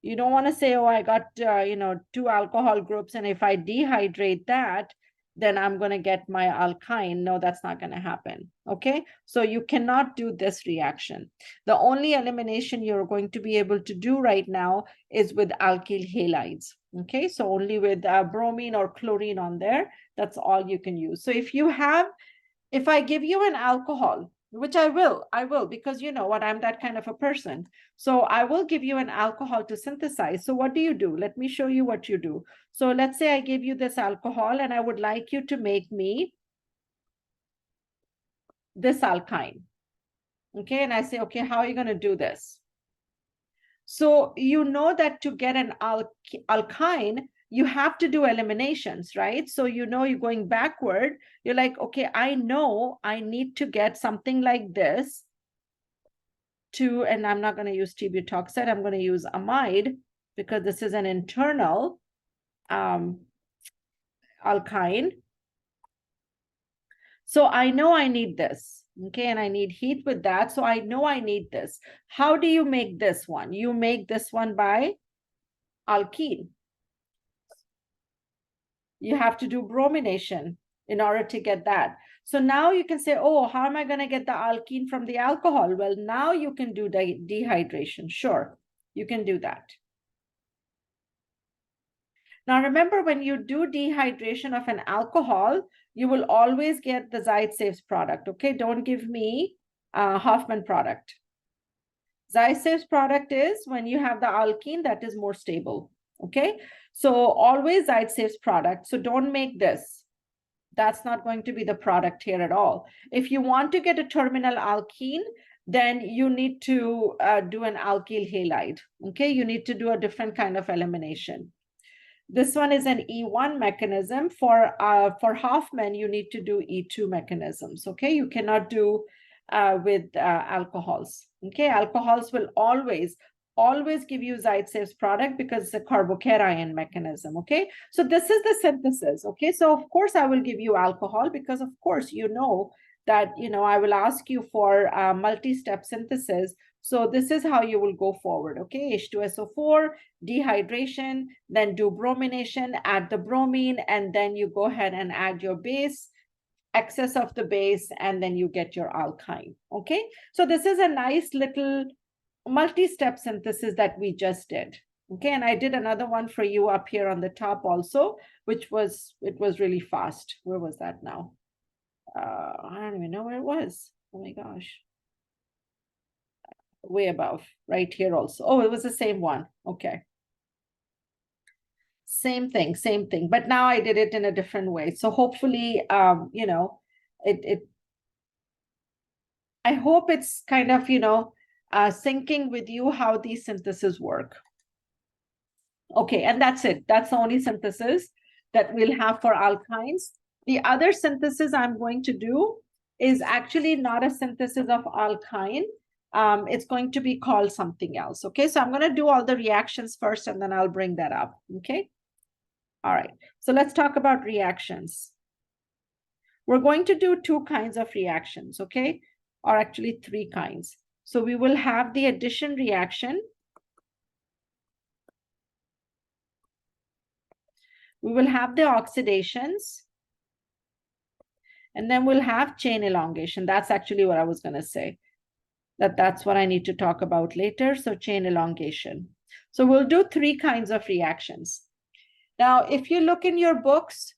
You don't want to say, oh, I got, you know, 2 alcohol groups, and if I dehydrate that, then I'm going to get my alkyne. No, that's not going to happen. Okay, so you cannot do this reaction. The only elimination you're going to be able to do right now is with alkyl halides. Okay, so only with bromine or chlorine on there. That's all you can use. So if I give you an alcohol, which I will, because you know what, I'm that kind of a person. So I will give you an alcohol to synthesize. So what do? Let me show you what you do. So let's say I give you this alcohol and I would like you to make me this alkyne. Okay, and I say, okay, how are you going to do this? So you know that to get an alkyne, you have to do eliminations, right? So you know you're going backward. You're like, okay, I know I need to get something like this to, and I'm not going to use t-butoxide, I'm going to use amide because this is an internal alkyne. So I know I need this, okay, and I need heat with that. So I know I need this. How do you make this one? You make this one by alkene. You have to do bromination in order to get that. So now you can say, oh, how am I going to get the alkene from the alcohol? Well, now you can do dehydration. Sure, you can do that. Now, remember, when you do dehydration of an alcohol, you will always get the Zaitsev product, okay? Don't give me Hoffman product. Zaitsev's product is when you have the alkene that is more stable, okay? So always Zaitsev's product. So don't make this. That's not going to be the product here at all. If you want to get a terminal alkene, then you need to do an alkyl halide, okay? You need to do a different kind of elimination. This one is an E1 mechanism. For Hoffman, you need to do E2 mechanisms, okay? You cannot do with alcohols, okay? Alcohols will always give you Zaitsev's product because it's a carbocation mechanism, okay? So this is the synthesis, okay? So of course I will give you alcohol because of course you know that, you know, I will ask you for multi-step synthesis. So this is how you will go forward, okay? H2SO4, dehydration, then do bromination, add the bromine, and then you go ahead and add your base, excess of the base, and then you get your alkyne, okay? So this is a nice little multi-step synthesis that we just did, okay? And I did another one for you up here on the top also, which was, it was really fast. Where was that now? I don't even know where it was. Oh my gosh. Way above, right here also. Oh, it was the same one. Okay. Same thing, but now I did it in a different way. So hopefully, you know, I hope it's kind of, you know, syncing with you how these syntheses work. Okay, and that's it. That's the only synthesis that we'll have for alkynes. The other synthesis I'm going to do is actually not a synthesis of alkyne. It's going to be called something else. Okay, so I'm going to do all the reactions first and then I'll bring that up. Okay. All right, so let's talk about reactions. We're going to do 2 kinds of reactions, okay? Or actually 3 kinds. So we will have the addition reaction. We will have the oxidations. And then we'll have chain elongation. That's actually what I was going to say. That's what I need to talk about later. So chain elongation. So we'll do three kinds of reactions. Now, if you look in your books,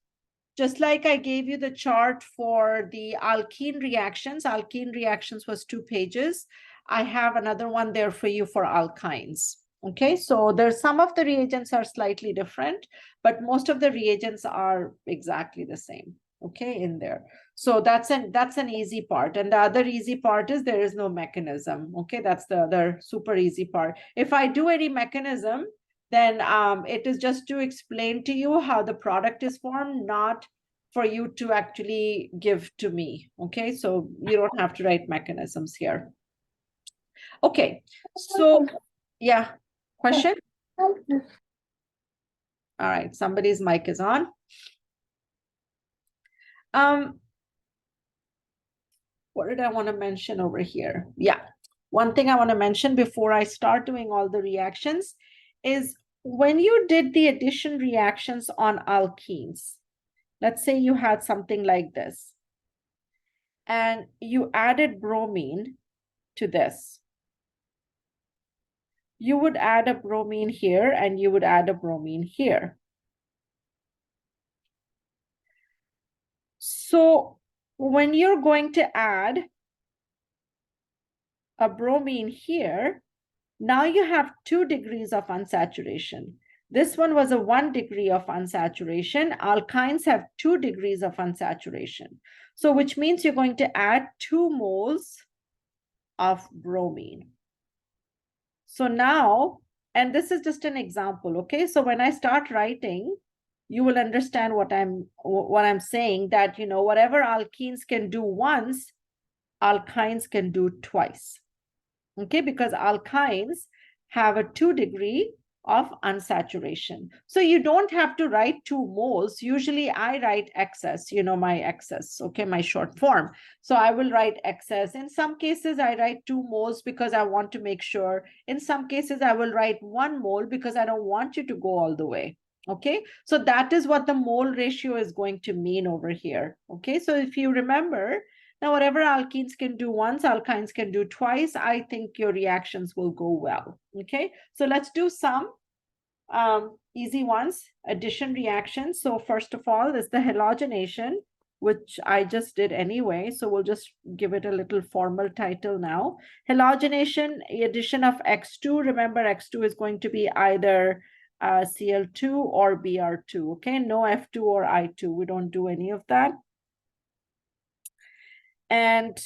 just like I gave you the chart for the alkene reactions was 2 pages. I have another one there for you for alkynes. Okay, so there's some of the reagents are slightly different, but most of the reagents are exactly the same. Okay, in there. So that's an easy part. And the other easy part is there is no mechanism. Okay, that's the other super easy part. If I do any mechanism, then it is just to explain to you how the product is formed, not for you to actually give to me. Okay, so you don't have to write mechanisms here. Okay, so yeah, question? All right, somebody's mic is on. What did I want to mention over here? Yeah, one thing I want to mention before I start doing all the reactions is when you did the addition reactions on alkenes, let's say you had something like this, and you added bromine to this. You would add a bromine here and you would add a bromine here. So when you're going to add a bromine here, now you have 2 degrees of unsaturation. This one was a 1 degree of unsaturation. Alkynes have 2 degrees of unsaturation. So which means you're going to add 2 moles of bromine. So now, and this is just an example, okay? So when I start writing, you will understand what I'm saying, that, you know, whatever alkenes can do once, alkynes can do twice. Okay, because alkynes have a 2 degree of unsaturation. So you don't have to write 2 moles. Usually I write excess, you know, my excess, okay, my short form. So I will write excess. In some cases, I write 2 moles because I want to make sure. In some cases, I will write 1 mole because I don't want you to go all the way. Okay, so that is what the mole ratio is going to mean over here. Okay, so if you remember, now, whatever alkenes can do once, alkynes can do twice. I think your reactions will go well. Okay, so let's do some easy ones, addition reactions. So first of all, is the halogenation, which I just did anyway. So we'll just give it a little formal title now. Halogenation, addition of X2. Remember, X2 is going to be either Cl2 or Br2. Okay, no F2 or I2. We don't do any of that. And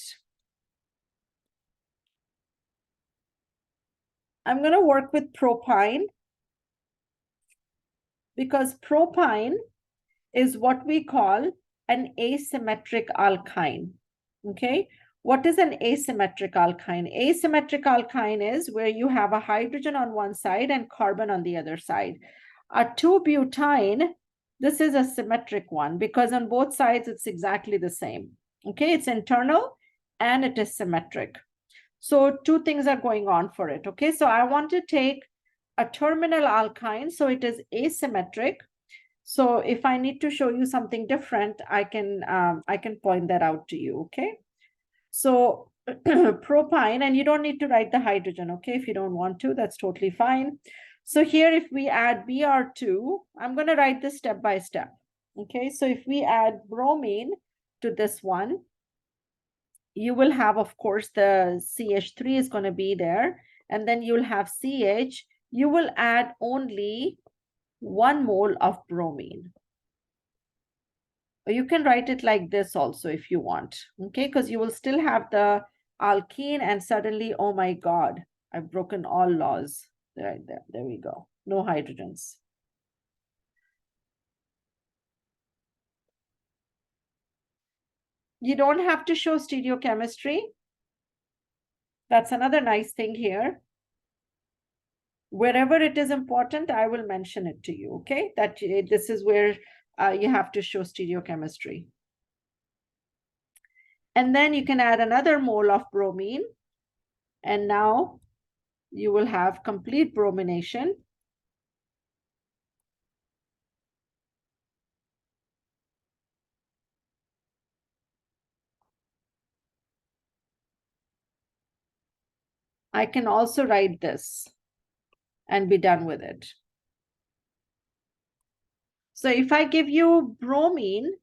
I'm going to work with propyne because propyne is what we call an asymmetric alkyne. Okay, what is an asymmetric alkyne? Asymmetric alkyne is where you have a hydrogen on one side and carbon on the other side. A 2-butyne, this is a symmetric one because on both sides it's exactly the same. Okay, it's internal and it is symmetric. So 2 things are going on for it. Okay, so I want to take a terminal alkyne, so it is asymmetric. So if I need to show you something different, I can point that out to you. Okay, so propyne, and you don't need to write the hydrogen. Okay, if you don't want to, that's totally fine. So here, if we add Br2, I'm going to write this step by step. Okay, so if we add bromine to this one, you will have, of course, the CH3 is going to be there, and then you'll have CH. You will add only 1 mole of bromine. Or you can write it like this also if you want, okay? Because you will still have the alkene, and suddenly, oh my God, I've broken all laws. Right there, there we go. No hydrogens. You don't have to show stereochemistry. That's another nice thing here. Wherever it is important, I will mention it to you, okay? That this is where you have to show stereochemistry. And then you can add another mole of bromine. And now you will have complete bromination. I can also write this. and be done with it. So if I give you bromine,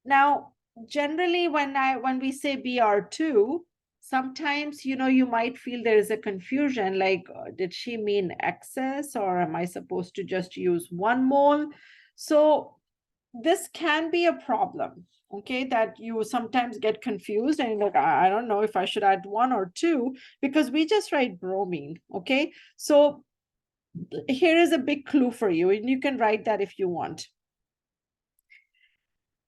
now generally when we say Br2, sometimes you might feel there is a confusion, like did she mean excess, or am I supposed to just use 1 mole? So this can be a problem, okay, that you sometimes get confused and you're like, I don't know if I should add 1 or 2, because we just write bromine, okay? So here is a big clue for you, and you can write that if you want.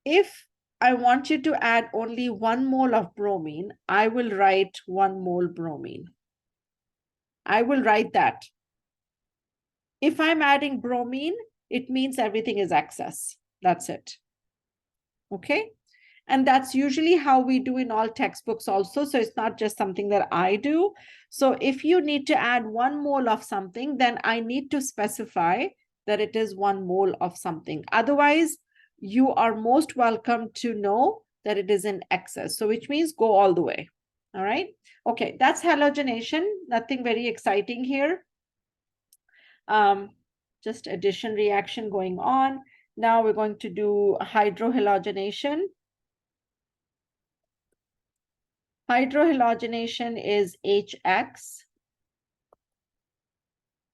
If I want you to add only 1 mole of bromine, I will write 1 mole bromine. I will write that. If I'm adding bromine, it means everything is excess. That's it. Okay? And that's usually how we do in all textbooks also. So it's not just something that I do. So if you need to add 1 mole of something, then I need to specify that it is 1 mole of something. Otherwise, you are most welcome to know that it is in excess. So which means go all the way. All right. Okay, that's halogenation. Nothing very exciting here. Just addition reaction going on. Now we're going to do hydrohalogenation. Hydrohalogenation is HX,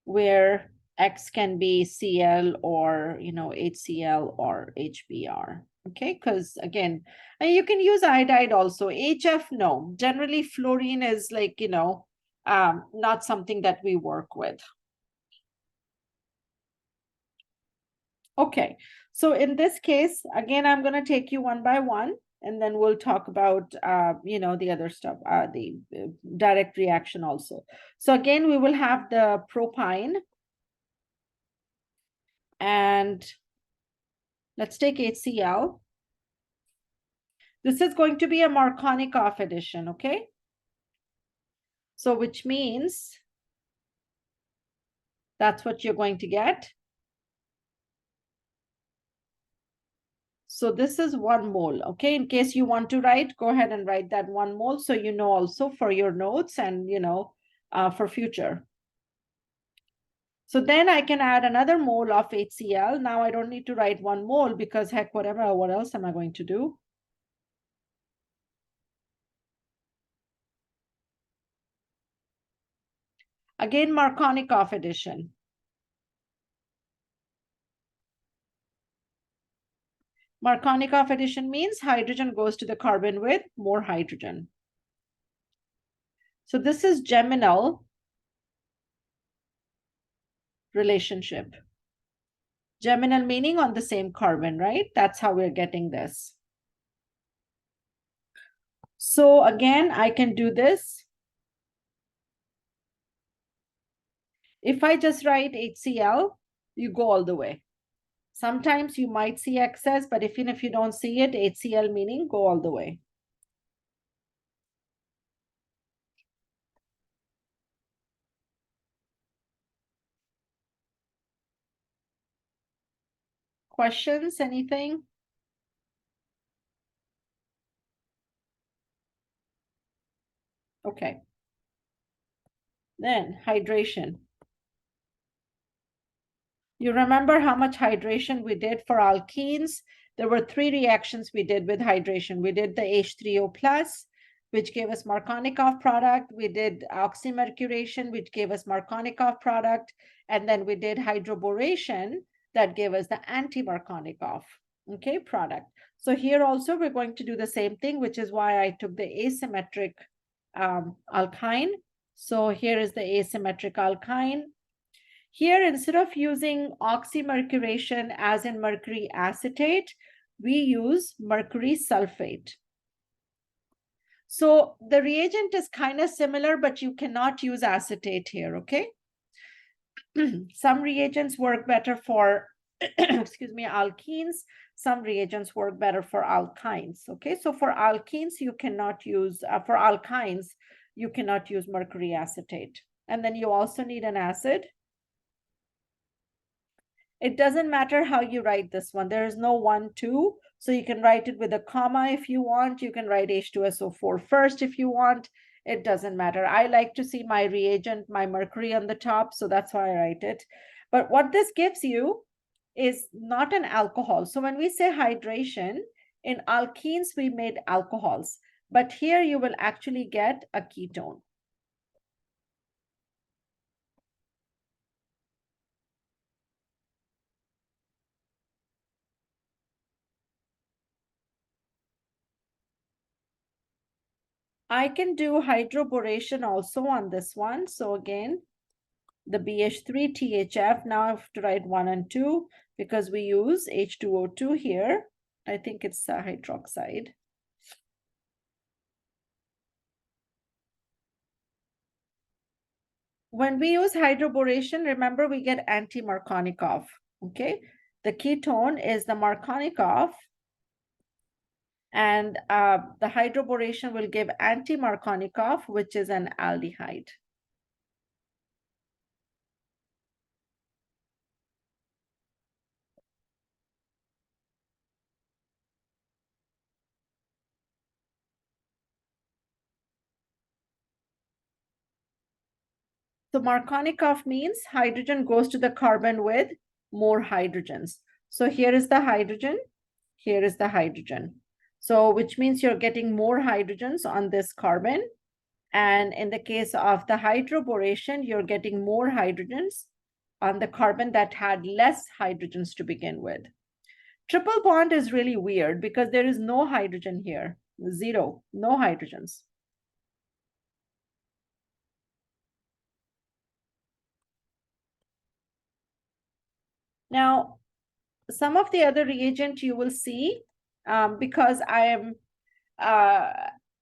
where X can be Cl or, HCl or HBr. Okay, because again, and you can use iodide also. HF, no. Generally, fluorine is like, not something that we work with. Okay, so in this case, again, I'm going to take you one by one, and then we'll talk about, the other stuff, the direct reaction also. So again, we will have the propine. And let's take HCl. This is going to be a Markovnikov addition, okay? So which means that's what you're going to get. So this is 1 mole, okay? In case you want to write, go ahead and write that 1 mole, so you know also for your notes and, for future. So then I can add another mole of HCl. Now I don't need to write 1 mole because heck, whatever, what else am I going to do? Again, Markovnikov addition. Markovnikov addition means hydrogen goes to the carbon with more hydrogen. So this is geminal relationship. Geminal meaning on the same carbon, right? That's how we're getting this. So again, I can do this. If I just write HCl, you go all the way. Sometimes you might see excess, but even if you don't see it, HCl meaning go all the way. Questions, anything? Okay. Then hydration. You remember how much hydration we did for alkenes? There were 3 reactions we did with hydration. We did the H3O plus, which gave us Markovnikov product. We did oxymercuration, which gave us Markovnikov product. And then we did hydroboration that gave us the anti-Markovnikov, okay, product. So here also we're going to do the same thing, which is why I took the asymmetric alkyne. So here is the asymmetric alkyne. Here, instead of using oxymercuration as in mercury acetate, we use mercury sulfate. So the reagent is kind of similar, but you cannot use acetate here, okay? Some reagents work better for, excuse me, alkenes. Some reagents work better for alkynes, okay? So for alkenes, you cannot use, for alkynes, you cannot use mercury acetate. And then you also need an acid. It doesn't matter how you write this one. There is no 1, 2. So you can write it with a comma if you want. You can write H2SO4 first if you want. it doesn't matter. I like to see my reagent, my mercury on the top, so that's why I write it. But what this gives you is not an alcohol. So when we say hydration, in alkenes, we made alcohols, but here you will actually get a ketone. I can do hydroboration also on this one. So again, the BH3THF, now I have to write 1 and 2 because we use H2O2 here. I think it's a hydroxide. When we use hydroboration, remember we get anti-Markovnikov, okay? The ketone is the Markovnikov, and the hydroboration will give anti-Markovnikov, which is an aldehyde. So Markovnikov means hydrogen goes to the carbon with more hydrogens. So here is the hydrogen, here is the hydrogen. So which means you're getting more hydrogens on this carbon. And in the case of the hydroboration, you're getting more hydrogens on the carbon that had less hydrogens to begin with. Triple bond is really weird because there is no hydrogen here, zero, no hydrogens. Now, some of the other reagent you will see, because I am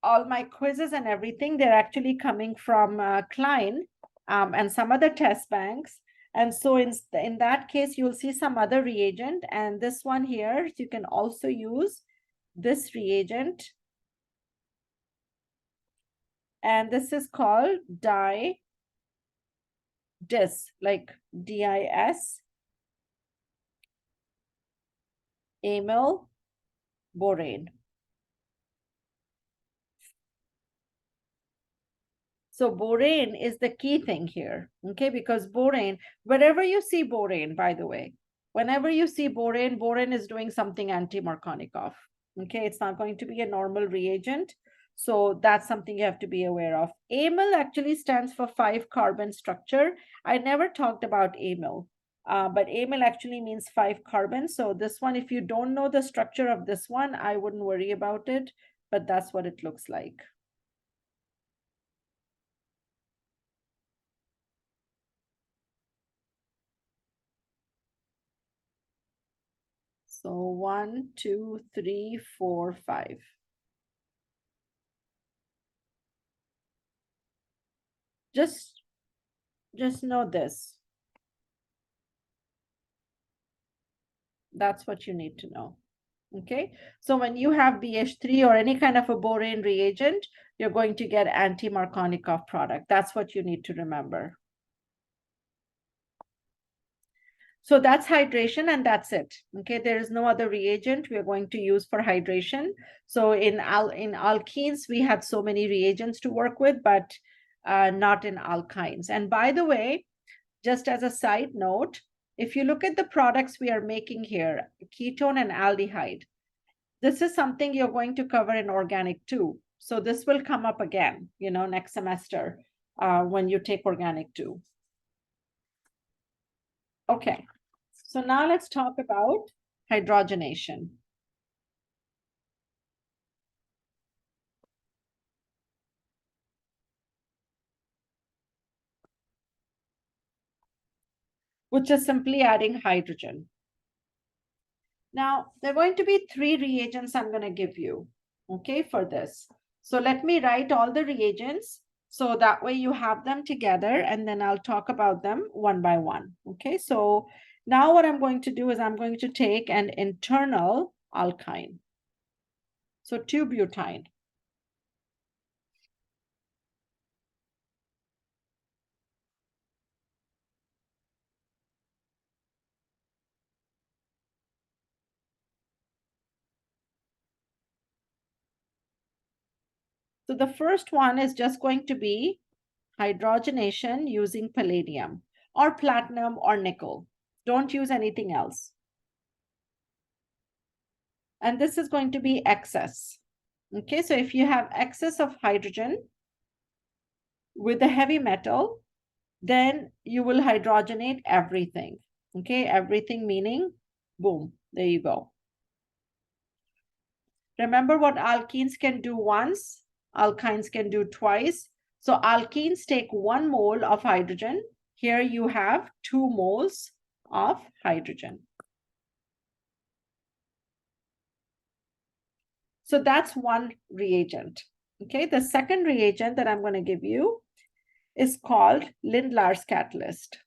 all my quizzes and everything, they're actually coming from Klein and some other test banks. And so in that case, you'll see some other reagent. And this one here, you can also use this reagent. And this is called DIS, like DIS, amyl borane. So borane is the key thing here, okay? Because borane, wherever you see borane, by the way, whenever you see borane, borane is doing something anti-Markovnikov, okay? It's not going to be a normal reagent. So that's something you have to be aware of. Amyl actually stands for 5-carbon structure. I never talked about amyl, but amyl actually means 5 carbons. So this one, if you don't know the structure of this one, I wouldn't worry about it, but that's what it looks like. So 1, 2, 3, 4, 5. Just know this. That's what you need to know. Okay. So when you have BH3 or any kind of a borane reagent, you're going to get anti-Markovnikov product. That's what you need to remember. So that's hydration and that's it. Okay, there is no other reagent we are going to use for hydration. So in alkenes, we had so many reagents to work with, but not in alkynes. And by the way, just as a side note, if you look at the products we are making here, ketone and aldehyde, this is something you're going to cover in organic too. So this will come up again, next semester when you take organic too. Okay, so now let's talk about hydrogenation. Which is simply adding hydrogen. Now, there are going to be 3 reagents I'm going to give you, okay, for this. So let me write all the reagents so that way you have them together and then I'll talk about them one by one, okay? So now what I'm going to do is I'm going to take an internal alkyne. So 2-butyne. So the first one is just going to be hydrogenation using palladium or platinum or nickel. Don't use anything else. And this is going to be excess. Okay, so if you have excess of hydrogen with a heavy metal, then you will hydrogenate everything. Okay, everything meaning boom, there you go. Remember what alkenes can do once, alkynes can do twice. So alkenes take 1 mole of hydrogen. Here you have 2 moles of hydrogen. So that's one reagent. Okay, the second reagent that I'm going to give you is called Lindlar's catalyst.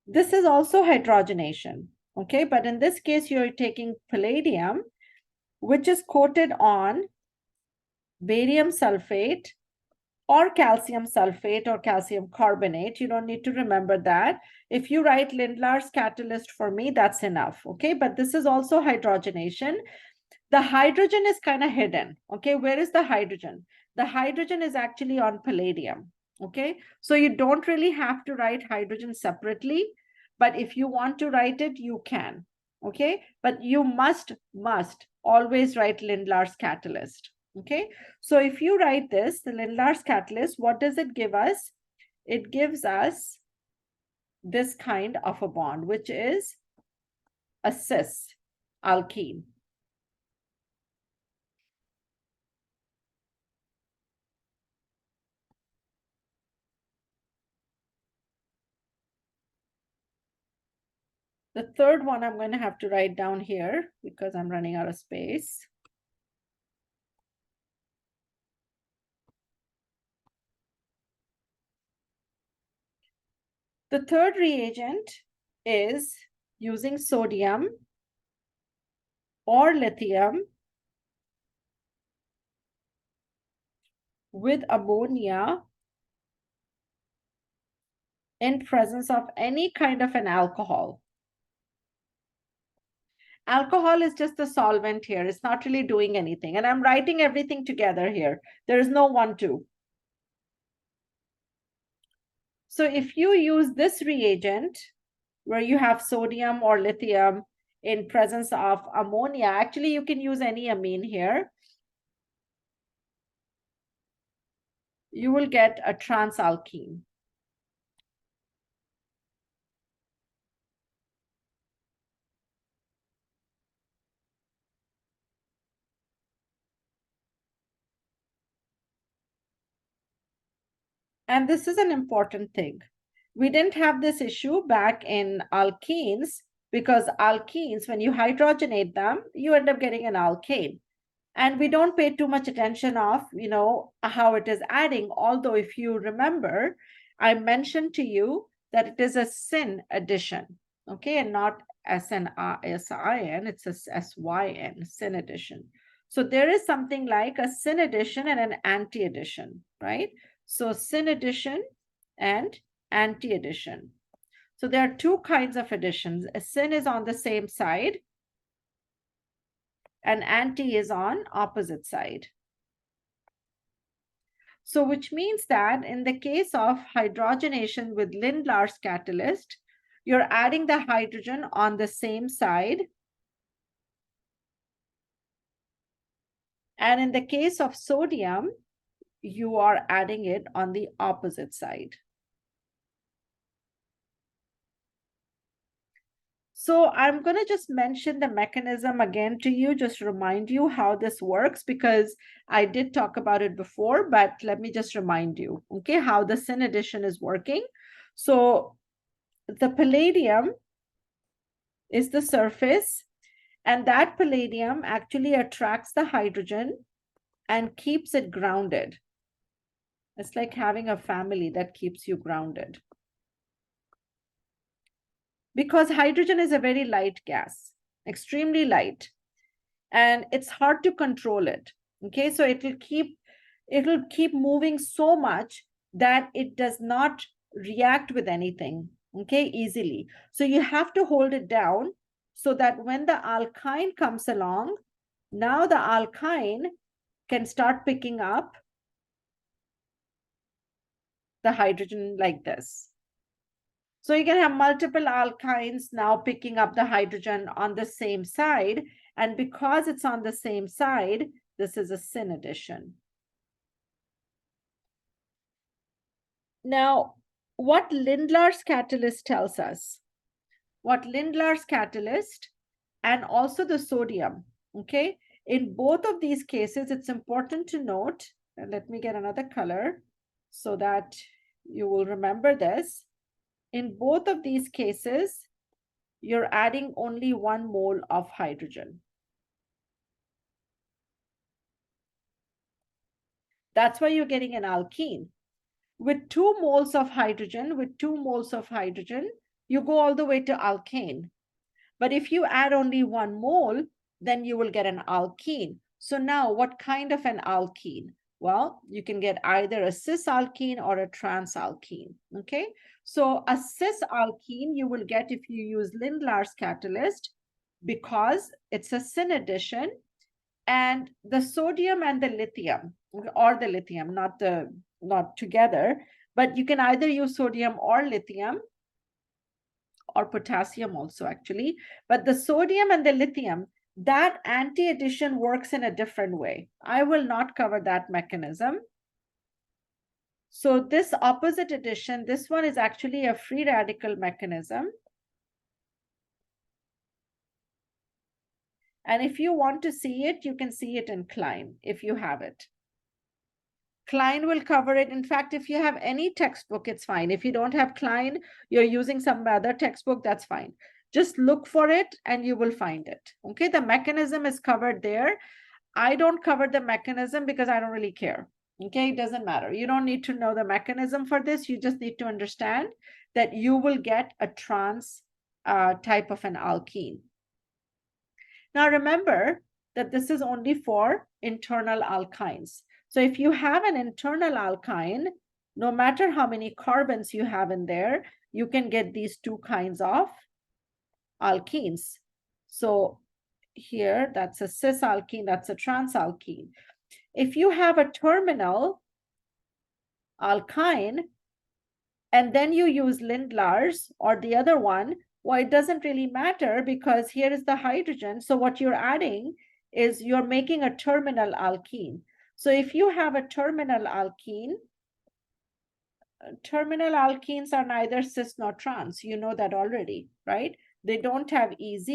This is also hydrogenation, okay? But in this case, you're taking palladium, which is coated on barium sulfate or calcium sulfate or calcium carbonate. You don't need to remember that. If you write Lindlar's catalyst for me, that's enough, okay? But this is also hydrogenation. The hydrogen is kind of hidden, okay? Where is the hydrogen? The hydrogen is actually on palladium, okay? So you don't really have to write hydrogen separately, but if you want to write it, you can, okay? But you must always write Lindlar's catalyst, okay? So if you write this, the Lindlar's catalyst, what does it give us? It gives us this kind of a bond, which is a cis alkene. The third one I'm going to have to write down here because I'm running out of space. The third reagent is using sodium or lithium with ammonia in presence of any kind of an alcohol. Alcohol is just a solvent here. It's not really doing anything. And I'm writing everything together here. There is no 1, 2. So if you use this reagent where you have sodium or lithium in presence of ammonia, actually you can use any amine here. You will get a transalkene. And this is an important thing. We didn't have this issue back in alkenes because alkenes, when you hydrogenate them, you end up getting an alkane. And we don't pay too much attention of, how it is adding. Although if you remember, I mentioned to you that it is a syn addition, okay, and not SN-SIN, it's a SYN, syn addition. So there is something like a syn addition and an anti-addition, right? So syn addition and anti-addition. So there are 2 kinds of additions. A syn is on the same side, and anti is on opposite side. So which means that in the case of hydrogenation with Lindlar's catalyst, you're adding the hydrogen on the same side. And in the case of sodium, you are adding it on the opposite side. So I'm going to just mention the mechanism again to you, just remind you how this works, because I did talk about it before, but let me just remind you, okay, how the syn addition is working. So the palladium is the surface, and that palladium actually attracts the hydrogen and keeps it grounded. It's like having a family that keeps you grounded. Because hydrogen is a very light gas, extremely light, and it's hard to control it. Okay, so it'll keep moving so much that it does not react with anything, okay, easily. So you have to hold it down so that when the alkyne comes along, now the alkyne can start picking up the hydrogen like this. So you can have multiple alkynes now picking up the hydrogen on the same side. And because it's on the same side, this is a syn addition. Now, what Lindlar's catalyst tells us, what Lindlar's catalyst and also the sodium, okay? In both of these cases, it's important to note, and let me get another color so that you will remember this. In both of these cases, you're adding only 1 mole of hydrogen. That's why you're getting an alkene. With 2 moles of hydrogen, you go all the way to alkane. But if you add only 1 mole, then you will get an alkene. So now what kind of an alkene? Well, you can get either a cis alkene or a trans alkene, okay? So a cis alkene you will get if you use Lindlar's catalyst because it's a syn addition, and the sodium and the lithium, or the lithium, not together, but you can either use sodium or lithium, or potassium also actually, but the sodium and the lithium, that anti-addition works in a different way. I will not cover that mechanism. So this opposite addition, this one is actually a free radical mechanism. And if you want to see it, you can see it in Klein if you have it. Klein will cover it. In fact, if you have any textbook, it's fine. If you don't have Klein, you're using some other textbook, that's fine. Just look for it and you will find it. Okay, the mechanism is covered there. I don't cover the mechanism because I don't really care. Okay, it doesn't matter. You don't need to know the mechanism for this. You just need to understand that you will get a trans type of an alkene. Now remember that this is only for internal alkynes. So if you have an internal alkyne, no matter how many carbons you have in there, you can get these 2 kinds of alkenes. So here, that's a cis alkene, that's a trans alkene. If you have a terminal alkyne, and then you use Lindlar's or the other one, well, it doesn't really matter because here is the hydrogen. So what you're adding is you're making a terminal alkene. So if you have a terminal alkenes are neither cis nor trans. You know that already, right? They don't have EZ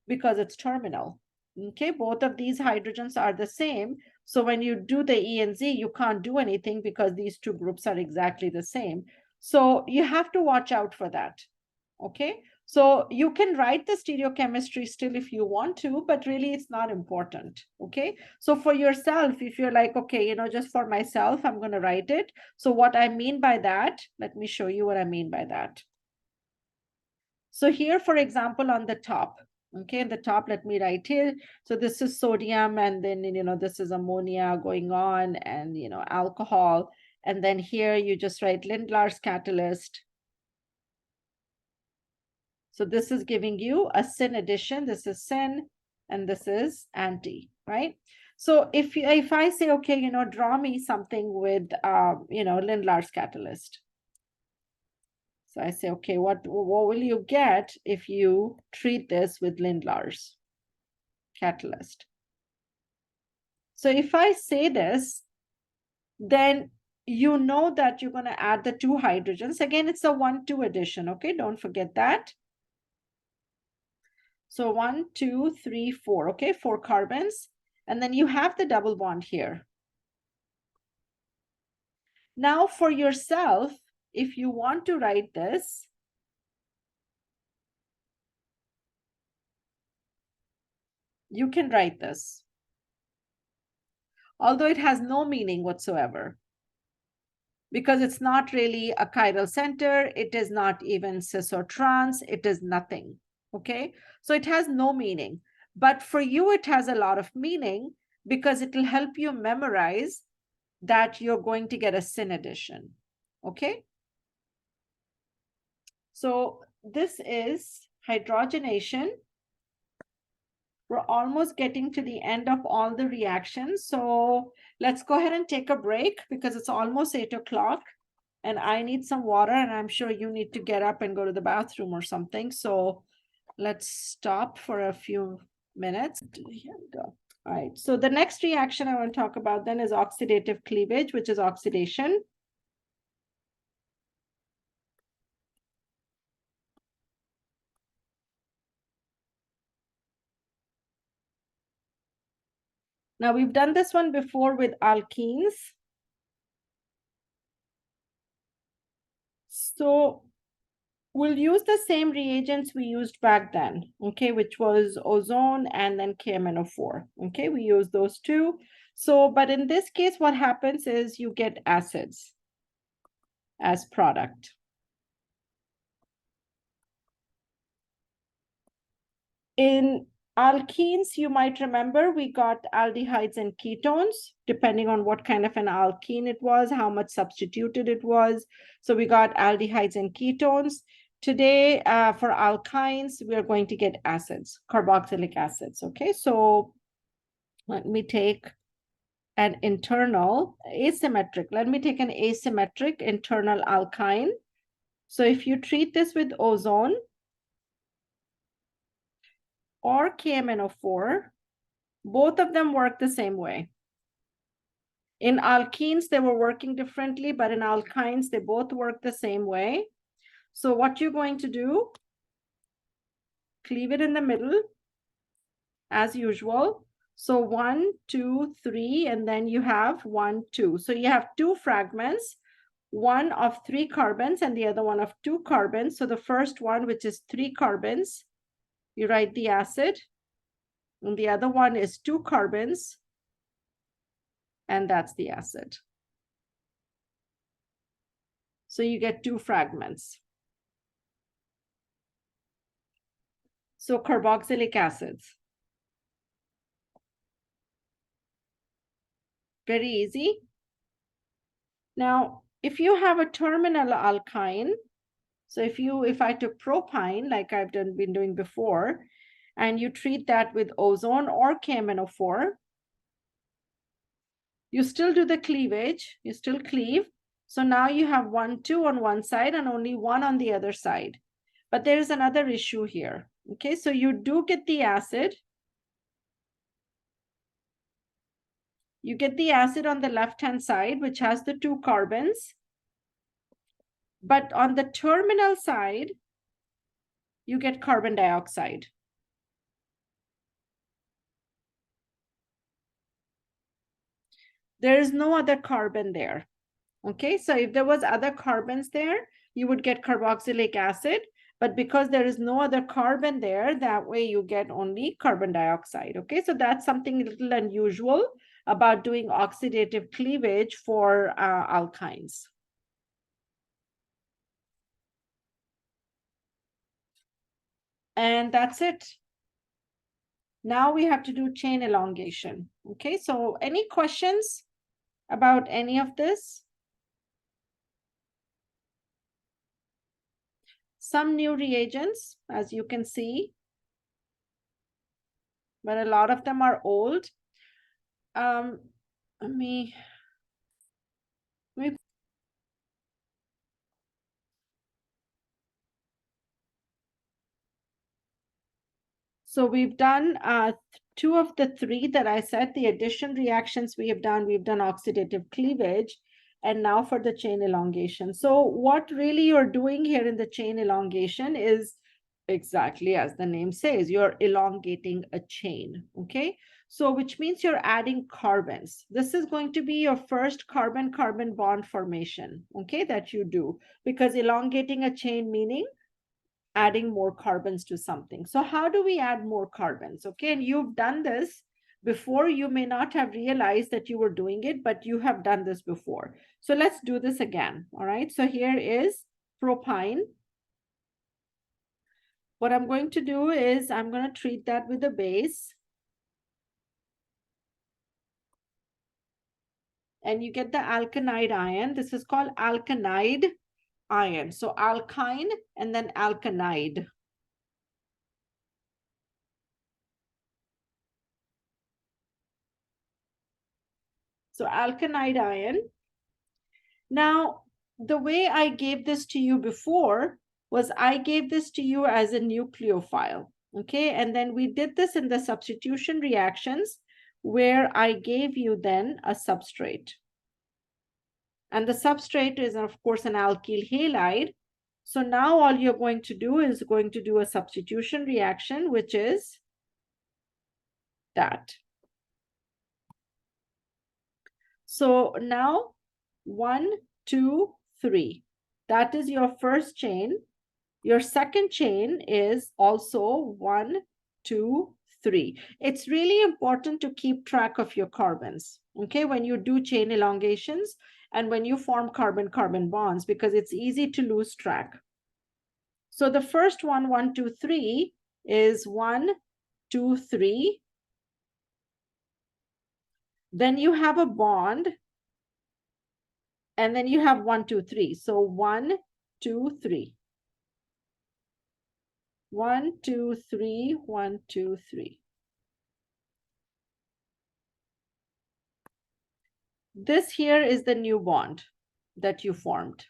because it's terminal. Okay, both of these hydrogens are the same. So when you do the E and Z, you can't do anything because these 2 groups are exactly the same. So you have to watch out for that. Okay, so you can write the stereochemistry still if you want to, but really it's not important. Okay, so for yourself, if you're like, okay, you know, just for myself, I'm going to write it. So what I mean by that, let me show you what I mean by that. So here, for example, on the top, okay, in the top, let me write here. So this is sodium, and then, you know, this is ammonia going on, and, you know, alcohol. And then here you just write Lindlar's catalyst. So this is giving you a syn addition. This is syn, and this is anti, right? So if I say, okay, you know, draw me something with, you know, Lindlar's catalyst. So I say, okay, what will you get if you treat this with Lindlar's catalyst? So if I say this, then you know that you're going to add the 2 hydrogens. Again, it's a 1-2 addition, okay? Don't forget that. So 1, 2, 3, 4, okay? 4 carbons. And then you have the double bond here. Now for yourself, if you want to write this, you can write this. Although it has no meaning whatsoever. Because it's not really a chiral center, it is not even cis or trans, it is nothing, okay? So it has no meaning, but for you, it has a lot of meaning because it will help you memorize that you're going to get a syn addition, okay? So this is hydrogenation We're almost getting to the end of all the reactions. So let's go ahead and take a break because it's almost 8 o'clock and I need some water and I'm sure you need to get up and go to the bathroom or something. So let's stop for a few minutes. Here we go. All right. So the next reaction I want to talk about then is oxidative cleavage, which is oxidation. Now we've done this one before with alkenes. So we'll use the same reagents we used back then, okay, which was ozone and then KMNO4. Okay, we use those two. So, but in this case, what happens is you get acids as product. In alkenes, you might remember we got aldehydes and ketones, depending on what kind of an alkene it was, how much substituted it was. So we got aldehydes and ketones. Today, for alkynes, we are going to get acids, carboxylic acids, okay? So let me take an internal asymmetric. Let me take an asymmetric internal alkyne. So if you treat this with ozone or KMNO4, both of them work the same way. In alkenes, they were working differently, but in alkynes, they both work the same way. So what you're going to do, cleave it in the middle as usual. So 1, 2, 3, and then you have 1, 2. So you have two fragments, one of 3 carbons and the other one of 2 carbons. So the first one, which is 3 carbons, you write the acid, and the other one is 2 carbons, and that's the acid. So you get 2 fragments. So carboxylic acids. Very easy. Now, if you have a terminal alkyne, so if I took propine, like I've been doing before, and you treat that with ozone or KMNO4, you still do the cleavage, you still cleave. So now you have 1, 2 on one side and only 1 on the other side. But there is another issue here. Okay, so you do get the acid. You get the acid on the left-hand side, which has the 2 carbons. But on the terminal side, you get carbon dioxide. There is no other carbon there. Okay, so if there was other carbons there, you would get carboxylic acid. But because there is no other carbon there, that way you get only carbon dioxide. Okay, so that's something a little unusual about doing oxidative cleavage for alkynes. And that's it. Now we have to do chain elongation. Okay, so any questions about any of this? Some new reagents, as you can see, but a lot of them are old. Let me So we've done 2 of the 3 that I said, the addition reactions we've done oxidative cleavage, and now for the chain elongation. So what really you're doing here in the chain elongation is exactly as the name says, you're elongating a chain, okay? So which means you're adding carbons. This is going to be your first carbon-carbon bond formation, okay, that you do, because elongating a chain meaning adding more carbons to something. So how do we add more carbons? Okay, and you've done this before. You may not have realized that you were doing it, but you have done this before. So let's do this again. All right, so here is propine. What I'm going to do is I'm going to treat that with a base. And you get the alkynide ion. This is called alkynide ion. So alkyne and then alkynide. So alkanide ion. Now, the way I gave this to you before was I gave this to you as a nucleophile, okay? And then we did this in the substitution reactions where I gave you then a substrate. And the substrate is, of course, an alkyl halide. So now all you're going to do is going to do a substitution reaction, which is that. So now 1, 2, 3. That is your first chain. Your second chain is also 1, 2, 3. It's really important to keep track of your carbons, okay, when you do chain elongations and when you form carbon-carbon bonds, because it's easy to lose track. So the first one, 1, 2, 3, is 1, 2, 3. Then you have a bond, and then you have 1, 2, 3. So 1, 2, 3. 1, 2, 3, 1, 2, 3. This here is the new bond that you formed.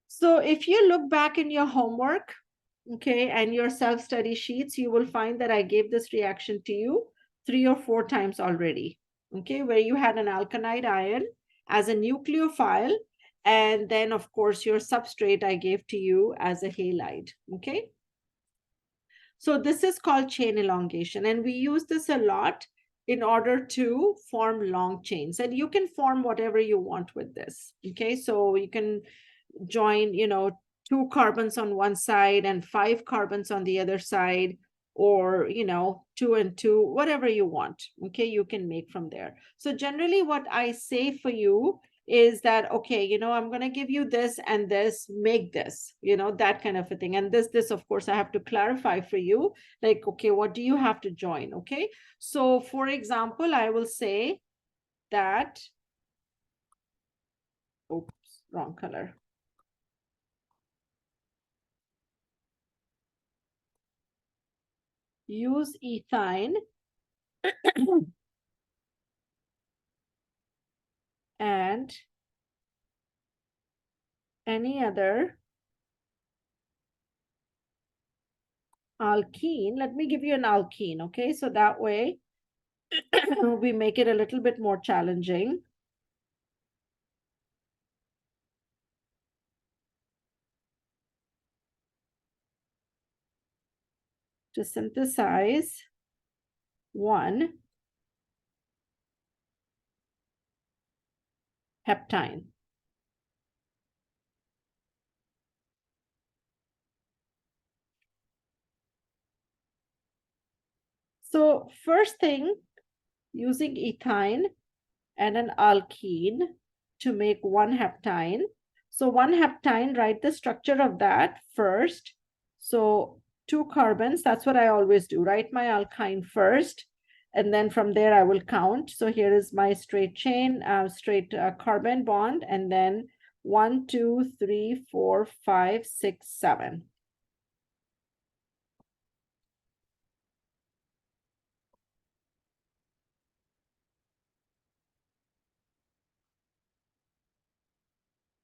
So if you look back in your homework, okay, and your self-study sheets, you will find that I gave this reaction to you 3 or 4 times already, okay, where you had an alkanide ion as a nucleophile, and then, of course, your substrate I gave to you as a halide, okay? So this is called chain elongation, and we use this a lot in order to form long chains. And you can form whatever you want with this, okay? So you can join, 2 carbons on one side and 5 carbons on the other side, or, 2 and 2, whatever you want, okay? You can make from there. So generally what I say for you is that, okay, I'm going to give you this and this, make this, that kind of a thing. And this, of course, I have to clarify for you, like, okay, what do you have to join? Okay. So for example, I will say that, oops, wrong color. Use ethyne and any other alkene. Let me give you an alkene, okay? So that way we make it a little bit more challenging. To synthesize one heptine. So first thing, using ethyne and an alkene to make one heptine. So one heptine, write the structure of that first. So 2 carbons, that's what I always do. Write my alkyne first, and then from there I will count. So here is my straight chain, straight carbon bond, and then 1, 2, 3, 4, 5, 6, 7.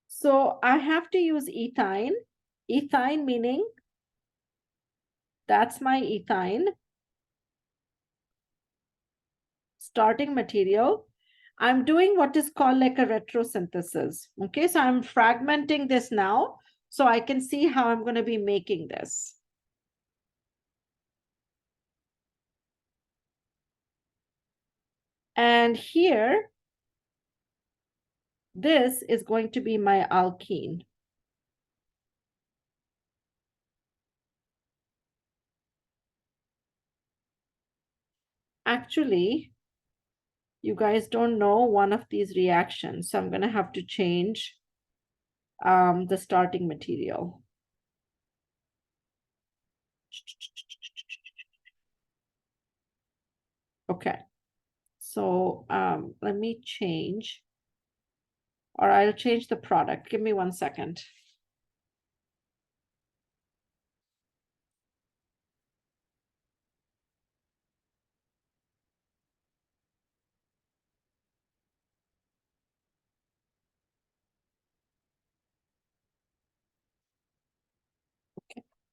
So I have to use ethyne. Ethyne meaning that's my ethyne. Starting material. I'm doing what is called like a retrosynthesis. Okay, so I'm fragmenting this now so I can see how I'm going to be making this. And here, this is going to be my alkene. Actually, you guys don't know one of these reactions, so I'm going to have to change the starting material. Okay, so let me change, or I'll change the product. Give me 1 second.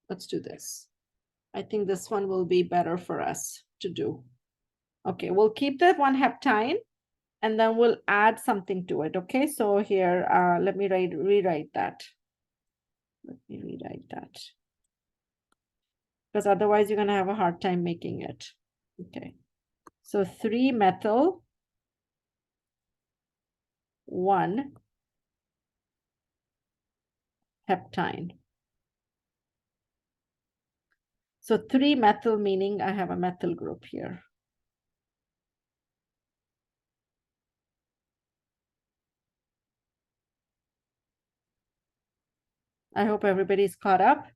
Let's do this. I think this one will be better for us to do. Okay, we'll keep that one heptine and then we'll add something to it. Okay, so here, let me rewrite that. Let me rewrite that. Because otherwise you're gonna have a hard time making it. Okay, so 3-methyl, 1-heptine. So 3-methyl meaning I have a methyl group here. I hope everybody's caught up.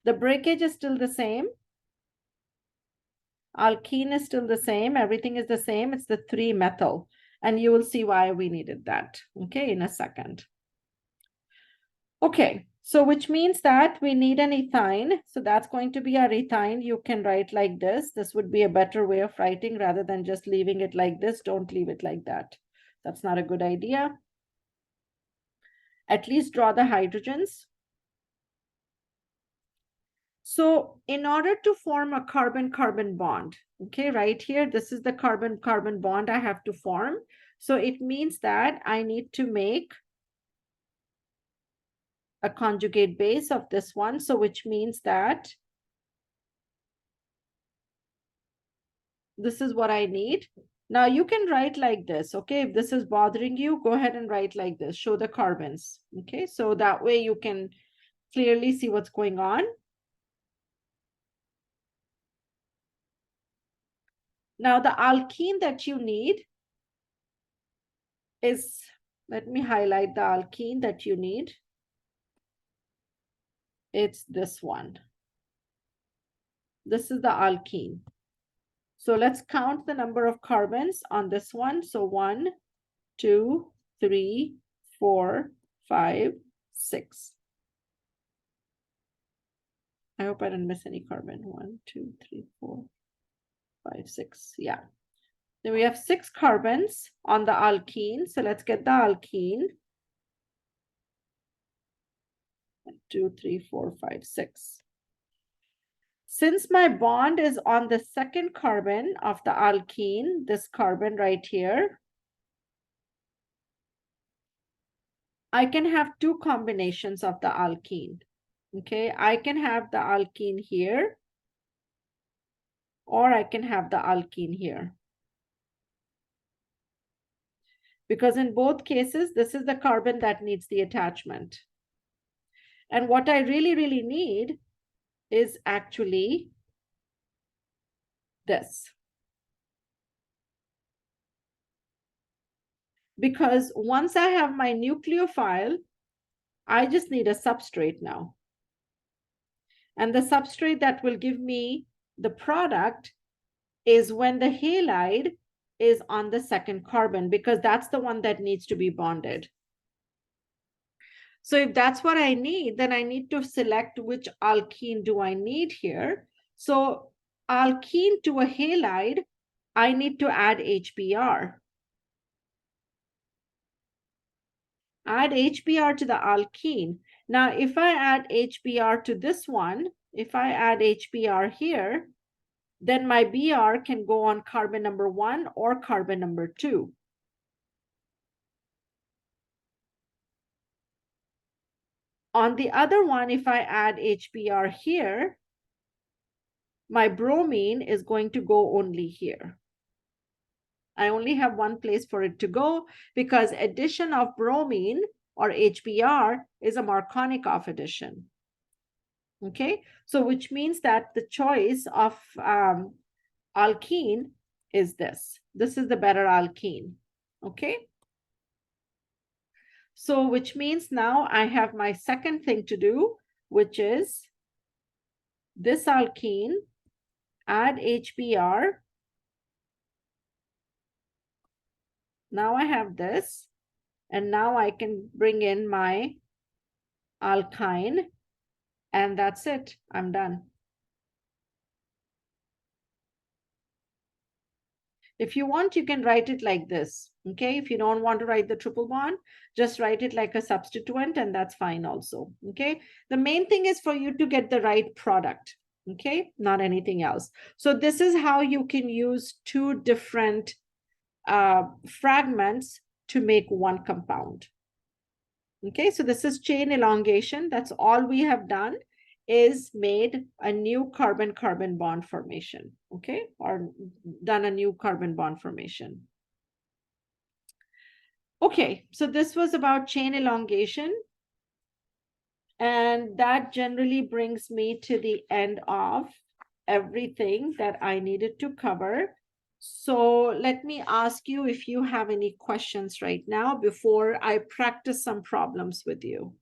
The breakage is still the same. Alkene is still the same. Everything is the same. It's the 3-methyl. And you will see why we needed that, okay, in a second. Okay, so which means that we need an ethyne. So that's going to be our ethyne. You can write like this. This would be a better way of writing rather than just leaving it like this. Don't leave it like that. That's not a good idea. At least draw the hydrogens. So in order to form a carbon-carbon bond, okay, right here, this is the carbon-carbon bond I have to form. So it means that I need to make a conjugate base of this one. So which means that this is what I need. Now you can write like this, okay? If this is bothering you, go ahead and write like this, show the carbons, okay? So that way you can clearly see what's going on. Now the alkene that you need is, let me highlight the alkene that you need. It's this one. This is the alkene. So let's count the number of carbons on this one. So 1, 2, 3, 4, 5, 6. I hope I didn't miss any carbon. 1, 2, 3, 4, 5, 6. Yeah. Then we have 6 carbons on the alkene. So let's get the alkene. 1, 2, 3, 4, 5, 6. Since my bond is on the second carbon of the alkene, this carbon right here, I can have 2 combinations of the alkene. Okay, I can have the alkene here, or I can have the alkene here. Because in both cases, this is the carbon that needs the attachment. And what I really, really need is actually this. Because once I have my nucleophile, I just need a substrate now. And the substrate that will give me the product is when the halide is on the second carbon, because that's the one that needs to be bonded. So if that's what I need, then I need to select which alkene do I need here. So alkene to a halide, I need to add HBr. Add HBr to the alkene. Now, if I add HBr to this one, if I add HBr here, then my Br can go on carbon number 1 or carbon number 2. On the other one, if I add HBr here, my bromine is going to go only here. I only have one place for it to go because addition of bromine or HBr is a Markovnikov addition. Okay, so which means that the choice of alkene is this. This is the better alkene. Okay. So which means now I have my second thing to do, which is this alkene, add HBr. Now I have this, and now I can bring in my alkyne, and that's it. I'm done. If you want, you can write it like this. Okay, if you don't want to write the triple bond, just write it like a substituent, and that's fine also. Okay, the main thing is for you to get the right product. Okay, not anything else. So this is how you can use two different fragments to make one compound. Okay, so this is chain elongation. That's all we have done, is made a new carbon-carbon bond formation. Okay, or done a new carbon bond formation. Okay, so this was about chain elongation. And that generally brings me to the end of everything that I needed to cover. So let me ask you if you have any questions right now before I practice some problems with you.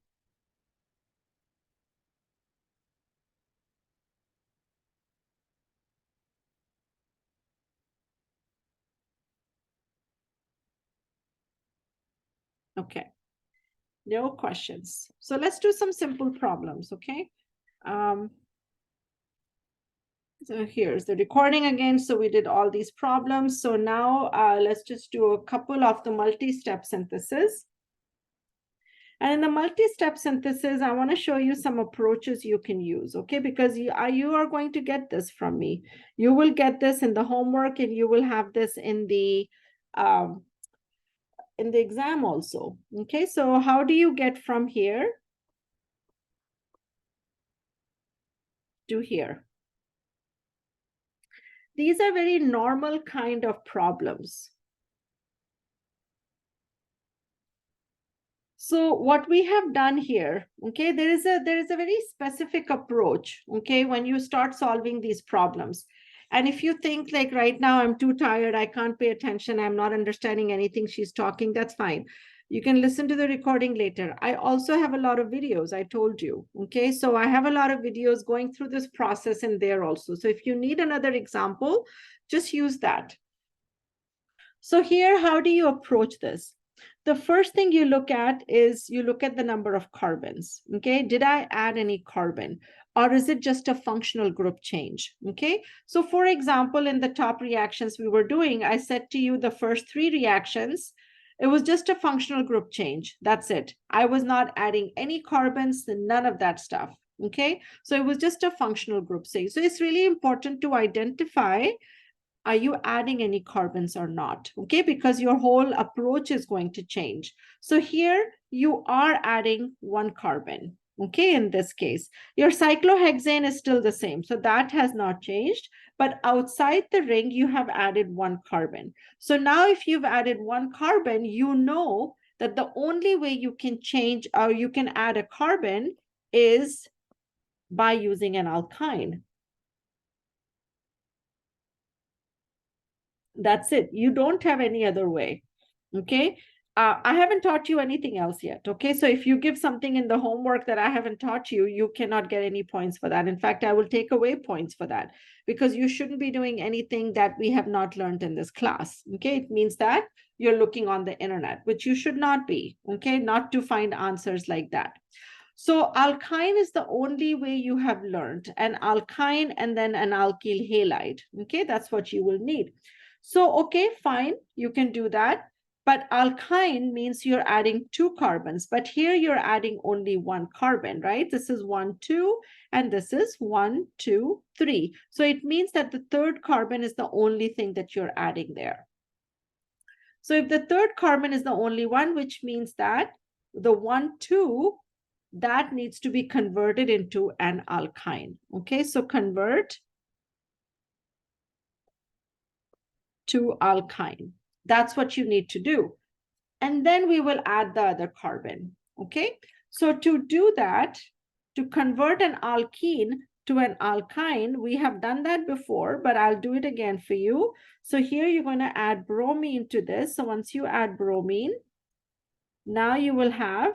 Okay, no questions. So let's do some simple problems, okay? So here's the recording again. So we did all these problems. So now let's just do a couple of the multi-step synthesis. And in the multi-step synthesis, I want to show you some approaches you can use, okay? Because you are going to get this from me. You will get this in the homework, and you will have this in the exam also, okay? So how do you get from here to here? These are very normal kind of problems. So what we have done here, okay, there is a very specific approach, okay, when you start solving these problems. And if you think like right now, I'm too tired, I can't pay attention, I'm not understanding anything she's talking, that's fine. You can listen to the recording later. I also have a lot of videos, I told you, okay? So I have a lot of videos going through this process in there also. So if you need another example, just use that. So here, how do you approach this? The first thing you look at is you look at the number of carbons. Okay, did I add any carbon, or is it just a functional group change? Okay, so for example, in the top reactions we were doing, I said to you the first 3 reactions, it was just a functional group change. That's it. I was not adding any carbons, none of that stuff. Okay, so it was just a functional group change. So it's really important to identify, are you adding any carbons or not? Okay, because your whole approach is going to change. So here you are adding 1 carbon. Okay, in this case, your cyclohexane is still the same. So that has not changed, but outside the ring, you have added 1 carbon. So now if you've added 1 carbon, you know that the only way you can change or you can add a carbon is by using an alkyne. That's it. You don't have any other way. Okay. I haven't taught you anything else yet. Okay. So if you give something in the homework that I haven't taught you, you cannot get any points for that. In fact, I will take away points for that because you shouldn't be doing anything that we have not learned in this class. Okay. It means that you're looking on the internet, which you should not be. Okay. Not to find answers like that. So alkyne is the only way you have learned, an alkyne and then an alkyl halide. Okay. That's what you will need. So, okay, fine, you can do that. But alkyne means you're adding 2 carbons, but here you're adding only 1 carbon, right? This is 1, 2, and this is 1, 2, 3. So it means that the 3rd carbon is the only thing that you're adding there. So if the 3rd carbon is the only one, which means that the 1, 2, that needs to be converted into an alkyne. Okay, so convert to alkyne. That's what you need to do. And then we will add the other carbon. Okay, so to do that, to convert an alkene to an alkyne, we have done that before, but I'll do it again for you. So here you're going to add bromine to this. So once you add bromine, now you will have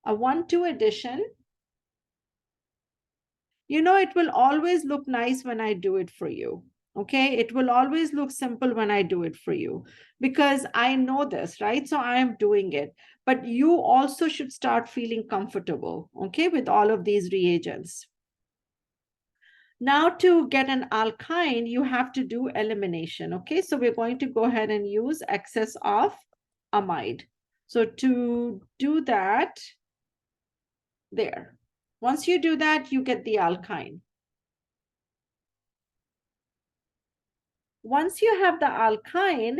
a 1,2 addition. You know, it will always look nice when I do it for you. Okay, it will always look simple when I do it for you because I know this, right? So I am doing it, but you also should start feeling comfortable, okay, with all of these reagents. Now to get an alkyne, you have to do elimination, okay? So we're going to go ahead and use excess of amide. So to do that, there. Once you do that, you get the alkyne. Once you have the alkyne,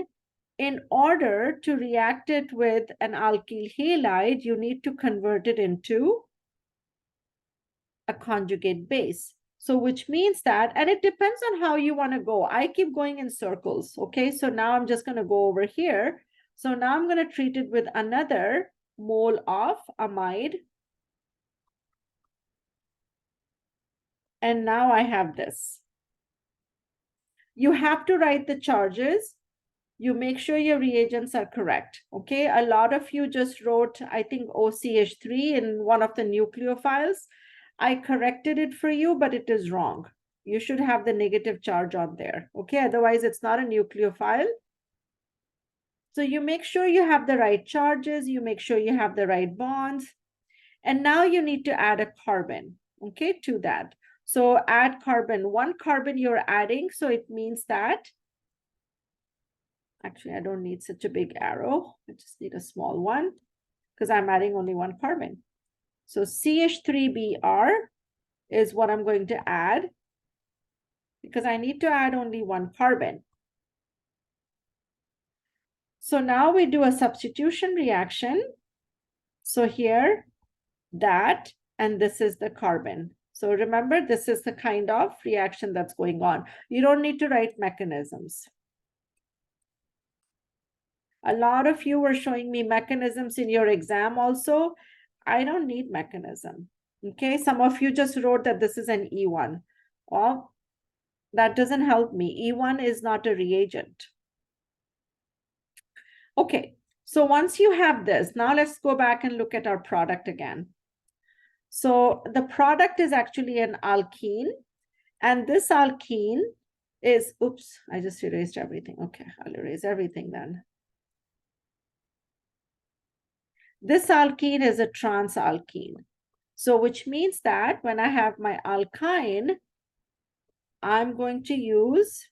in order to react it with an alkyl halide, you need to convert it into a conjugate base. So which means that, and it depends on how you want to go. I keep going in circles, okay? So now I'm just going to go over here. So now I'm going to treat it with another mole of amide. And now I have this. You have to write the charges. You make sure your reagents are correct, okay? A lot of you just wrote, I think, OCH3 in one of the nucleophiles. I corrected it for you, but it is wrong. You should have the negative charge on there, okay? Otherwise, it's not a nucleophile. So you make sure you have the right charges, you make sure you have the right bonds, and now you need to add a carbon, okay, to that. So add carbon, one carbon you're adding, so it means that, actually, I don't need such a big arrow. I just need a small one because I'm adding only one carbon. So CH3Br is what I'm going to add because I need to add only one carbon. So now we do a substitution reaction. So here, that, and this is the carbon. So remember, this is the kind of reaction that's going on. You don't need to write mechanisms. A lot of you were showing me mechanisms in your exam also. I don't need mechanism, okay? Some of you just wrote that this is an E1. Well, that doesn't help me. E1 is not a reagent. Okay, so once you have this, now let's go back and look at our product again. So the product is actually an alkene, and this alkene is, oops, I just erased everything. Okay, I'll erase everything then. This alkene is a trans alkene. So which means that when I have my alkyne, I'm going to use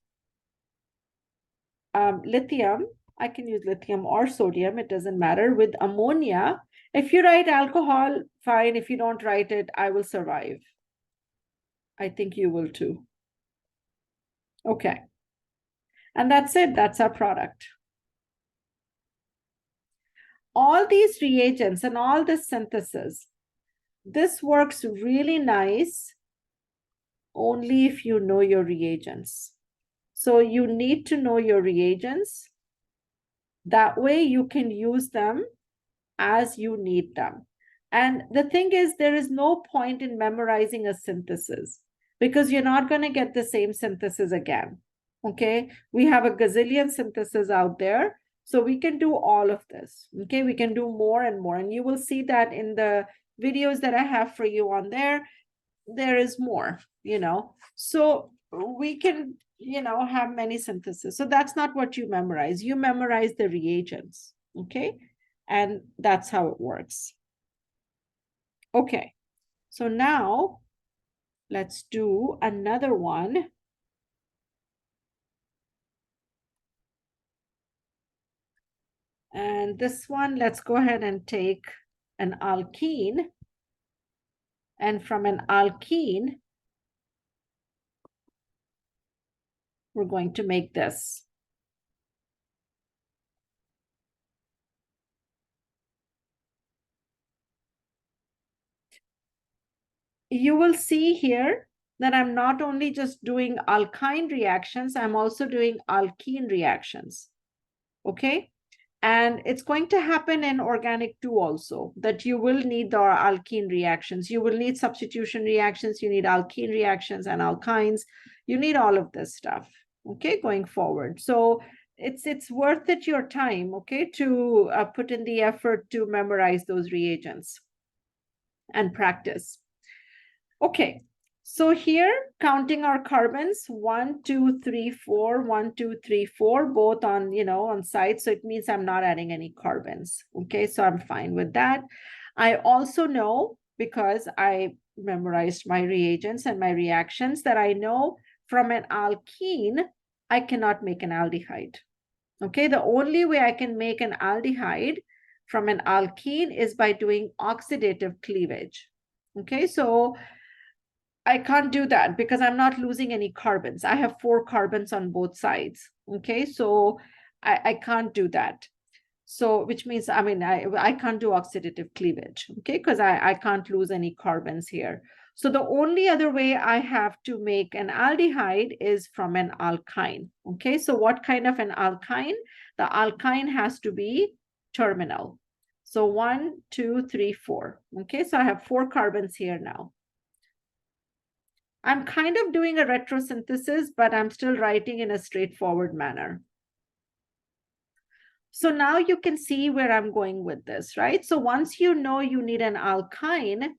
lithium. I can use lithium or sodium, it doesn't matter, with ammonia. If you write alcohol, fine. If you don't write it, I will survive. I think you will too. Okay. And that's it. That's our product. All these reagents and all this synthesis, this works really nice only if you know your reagents. So you need to know your reagents. That way you can use them as you need them. And the thing is, there is no point in memorizing a synthesis because you're not going to get the same synthesis again. Okay, we have a gazillion synthesis out there. So we can do all of this. Okay, we can do more and more. And you will see that in the videos that I have for you on there, there is more, you know. So we can, you know, have many synthesis. So that's not what you memorize. You memorize the reagents. Okay, and that's how it works. Okay, so now let's do another one. And this one, let's go ahead and take an alkene. And from an alkene, we're going to make this. You will see here that I'm not only just doing alkyne reactions, I'm also doing alkene reactions. Okay? And it's going to happen in organic too also, that you will need the alkene reactions. You will need substitution reactions. You need alkene reactions and alkynes. You need all of this stuff, okay, going forward. So it's worth it your time, okay, to put in the effort to memorize those reagents and practice. Okay, so here, counting our carbons, 1, 2, 3, 4, 1, 2, 3, 4, both on, you know, on site. So it means I'm not adding any carbons. Okay, so I'm fine with that. I also know, because I memorized my reagents and my reactions, that I know from an alkene, I cannot make an aldehyde. Okay, the only way I can make an aldehyde from an alkene is by doing oxidative cleavage. Okay, so I can't do that because I'm not losing any carbons. I have 4 carbons on both sides. Okay, so I can't do that. So, which means, I mean, I can't do oxidative cleavage, okay, because I can't lose any carbons here. So the only other way I have to make an aldehyde is from an alkyne, okay? So what kind of an alkyne? The alkyne has to be terminal. So 1, 2, 3, 4, okay? So I have 4 carbons here now. I'm kind of doing a retrosynthesis, but I'm still writing in a straightforward manner. So now you can see where I'm going with this, right? So once you know you need an alkyne,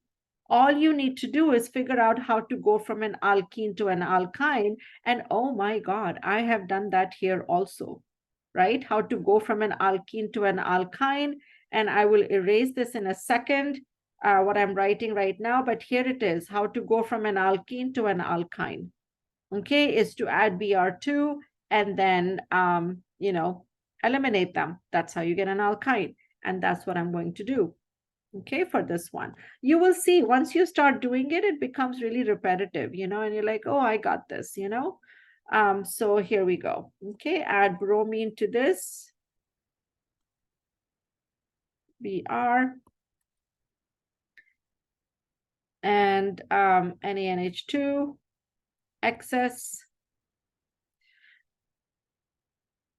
all you need to do is figure out how to go from an alkene to an alkyne. And oh my God, I have done that here also, right? How to go from an alkene to an alkyne. And I will erase this in a second, what I'm writing right now, but here it is, how to go from an alkene to an alkyne, okay, is to add Br2 and then, eliminate them. That's how you get an alkyne. And that's what I'm going to do, okay, for this one. You will see once you start doing it, it becomes really repetitive, and you're like, oh, I got this, So here we go. Okay, add bromine to this. Br. And NaNH2, excess.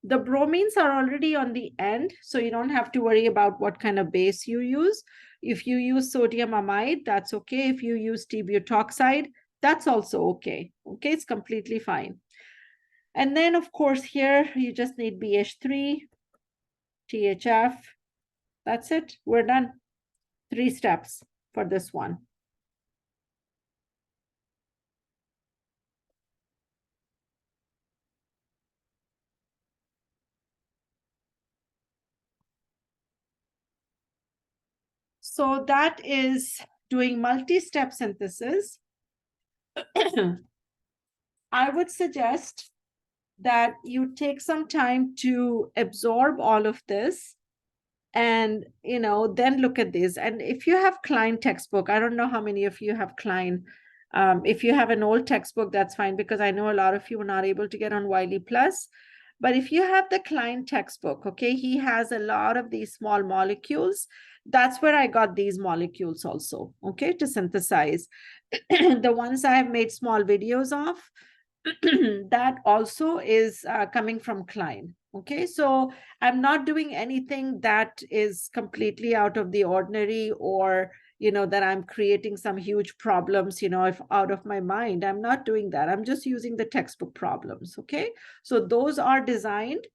The bromines are already on the end, so you don't have to worry about what kind of base you use. If you use sodium amide, that's okay. If you use T-butoxide, that's also okay. Okay, it's completely fine. And then, of course, here you just need BH3, THF. That's it. We're done. 3 steps for this one. So that is doing multi-step synthesis. I would suggest that you take some time to absorb all of this and, then look at this. And if you have Klein textbook, I don't know how many of you have Klein. If you have an old textbook, that's fine, because I know a lot of you were not able to get on Wiley Plus. But if you have the Klein textbook, okay, he has a lot of these small molecules. That's where I got these molecules also, okay, to synthesize. The ones I have made small videos of, that also is coming from Klein. Okay, so I'm not doing anything that is completely out of the ordinary, or that I'm creating some huge problems, if out of my mind. I'm not doing that. I'm just using the textbook problems. Okay, so those are designed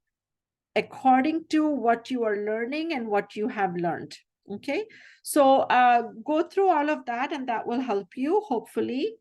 according to what you are learning and what you have learned. Okay, so go through all of that, and that will help you, hopefully.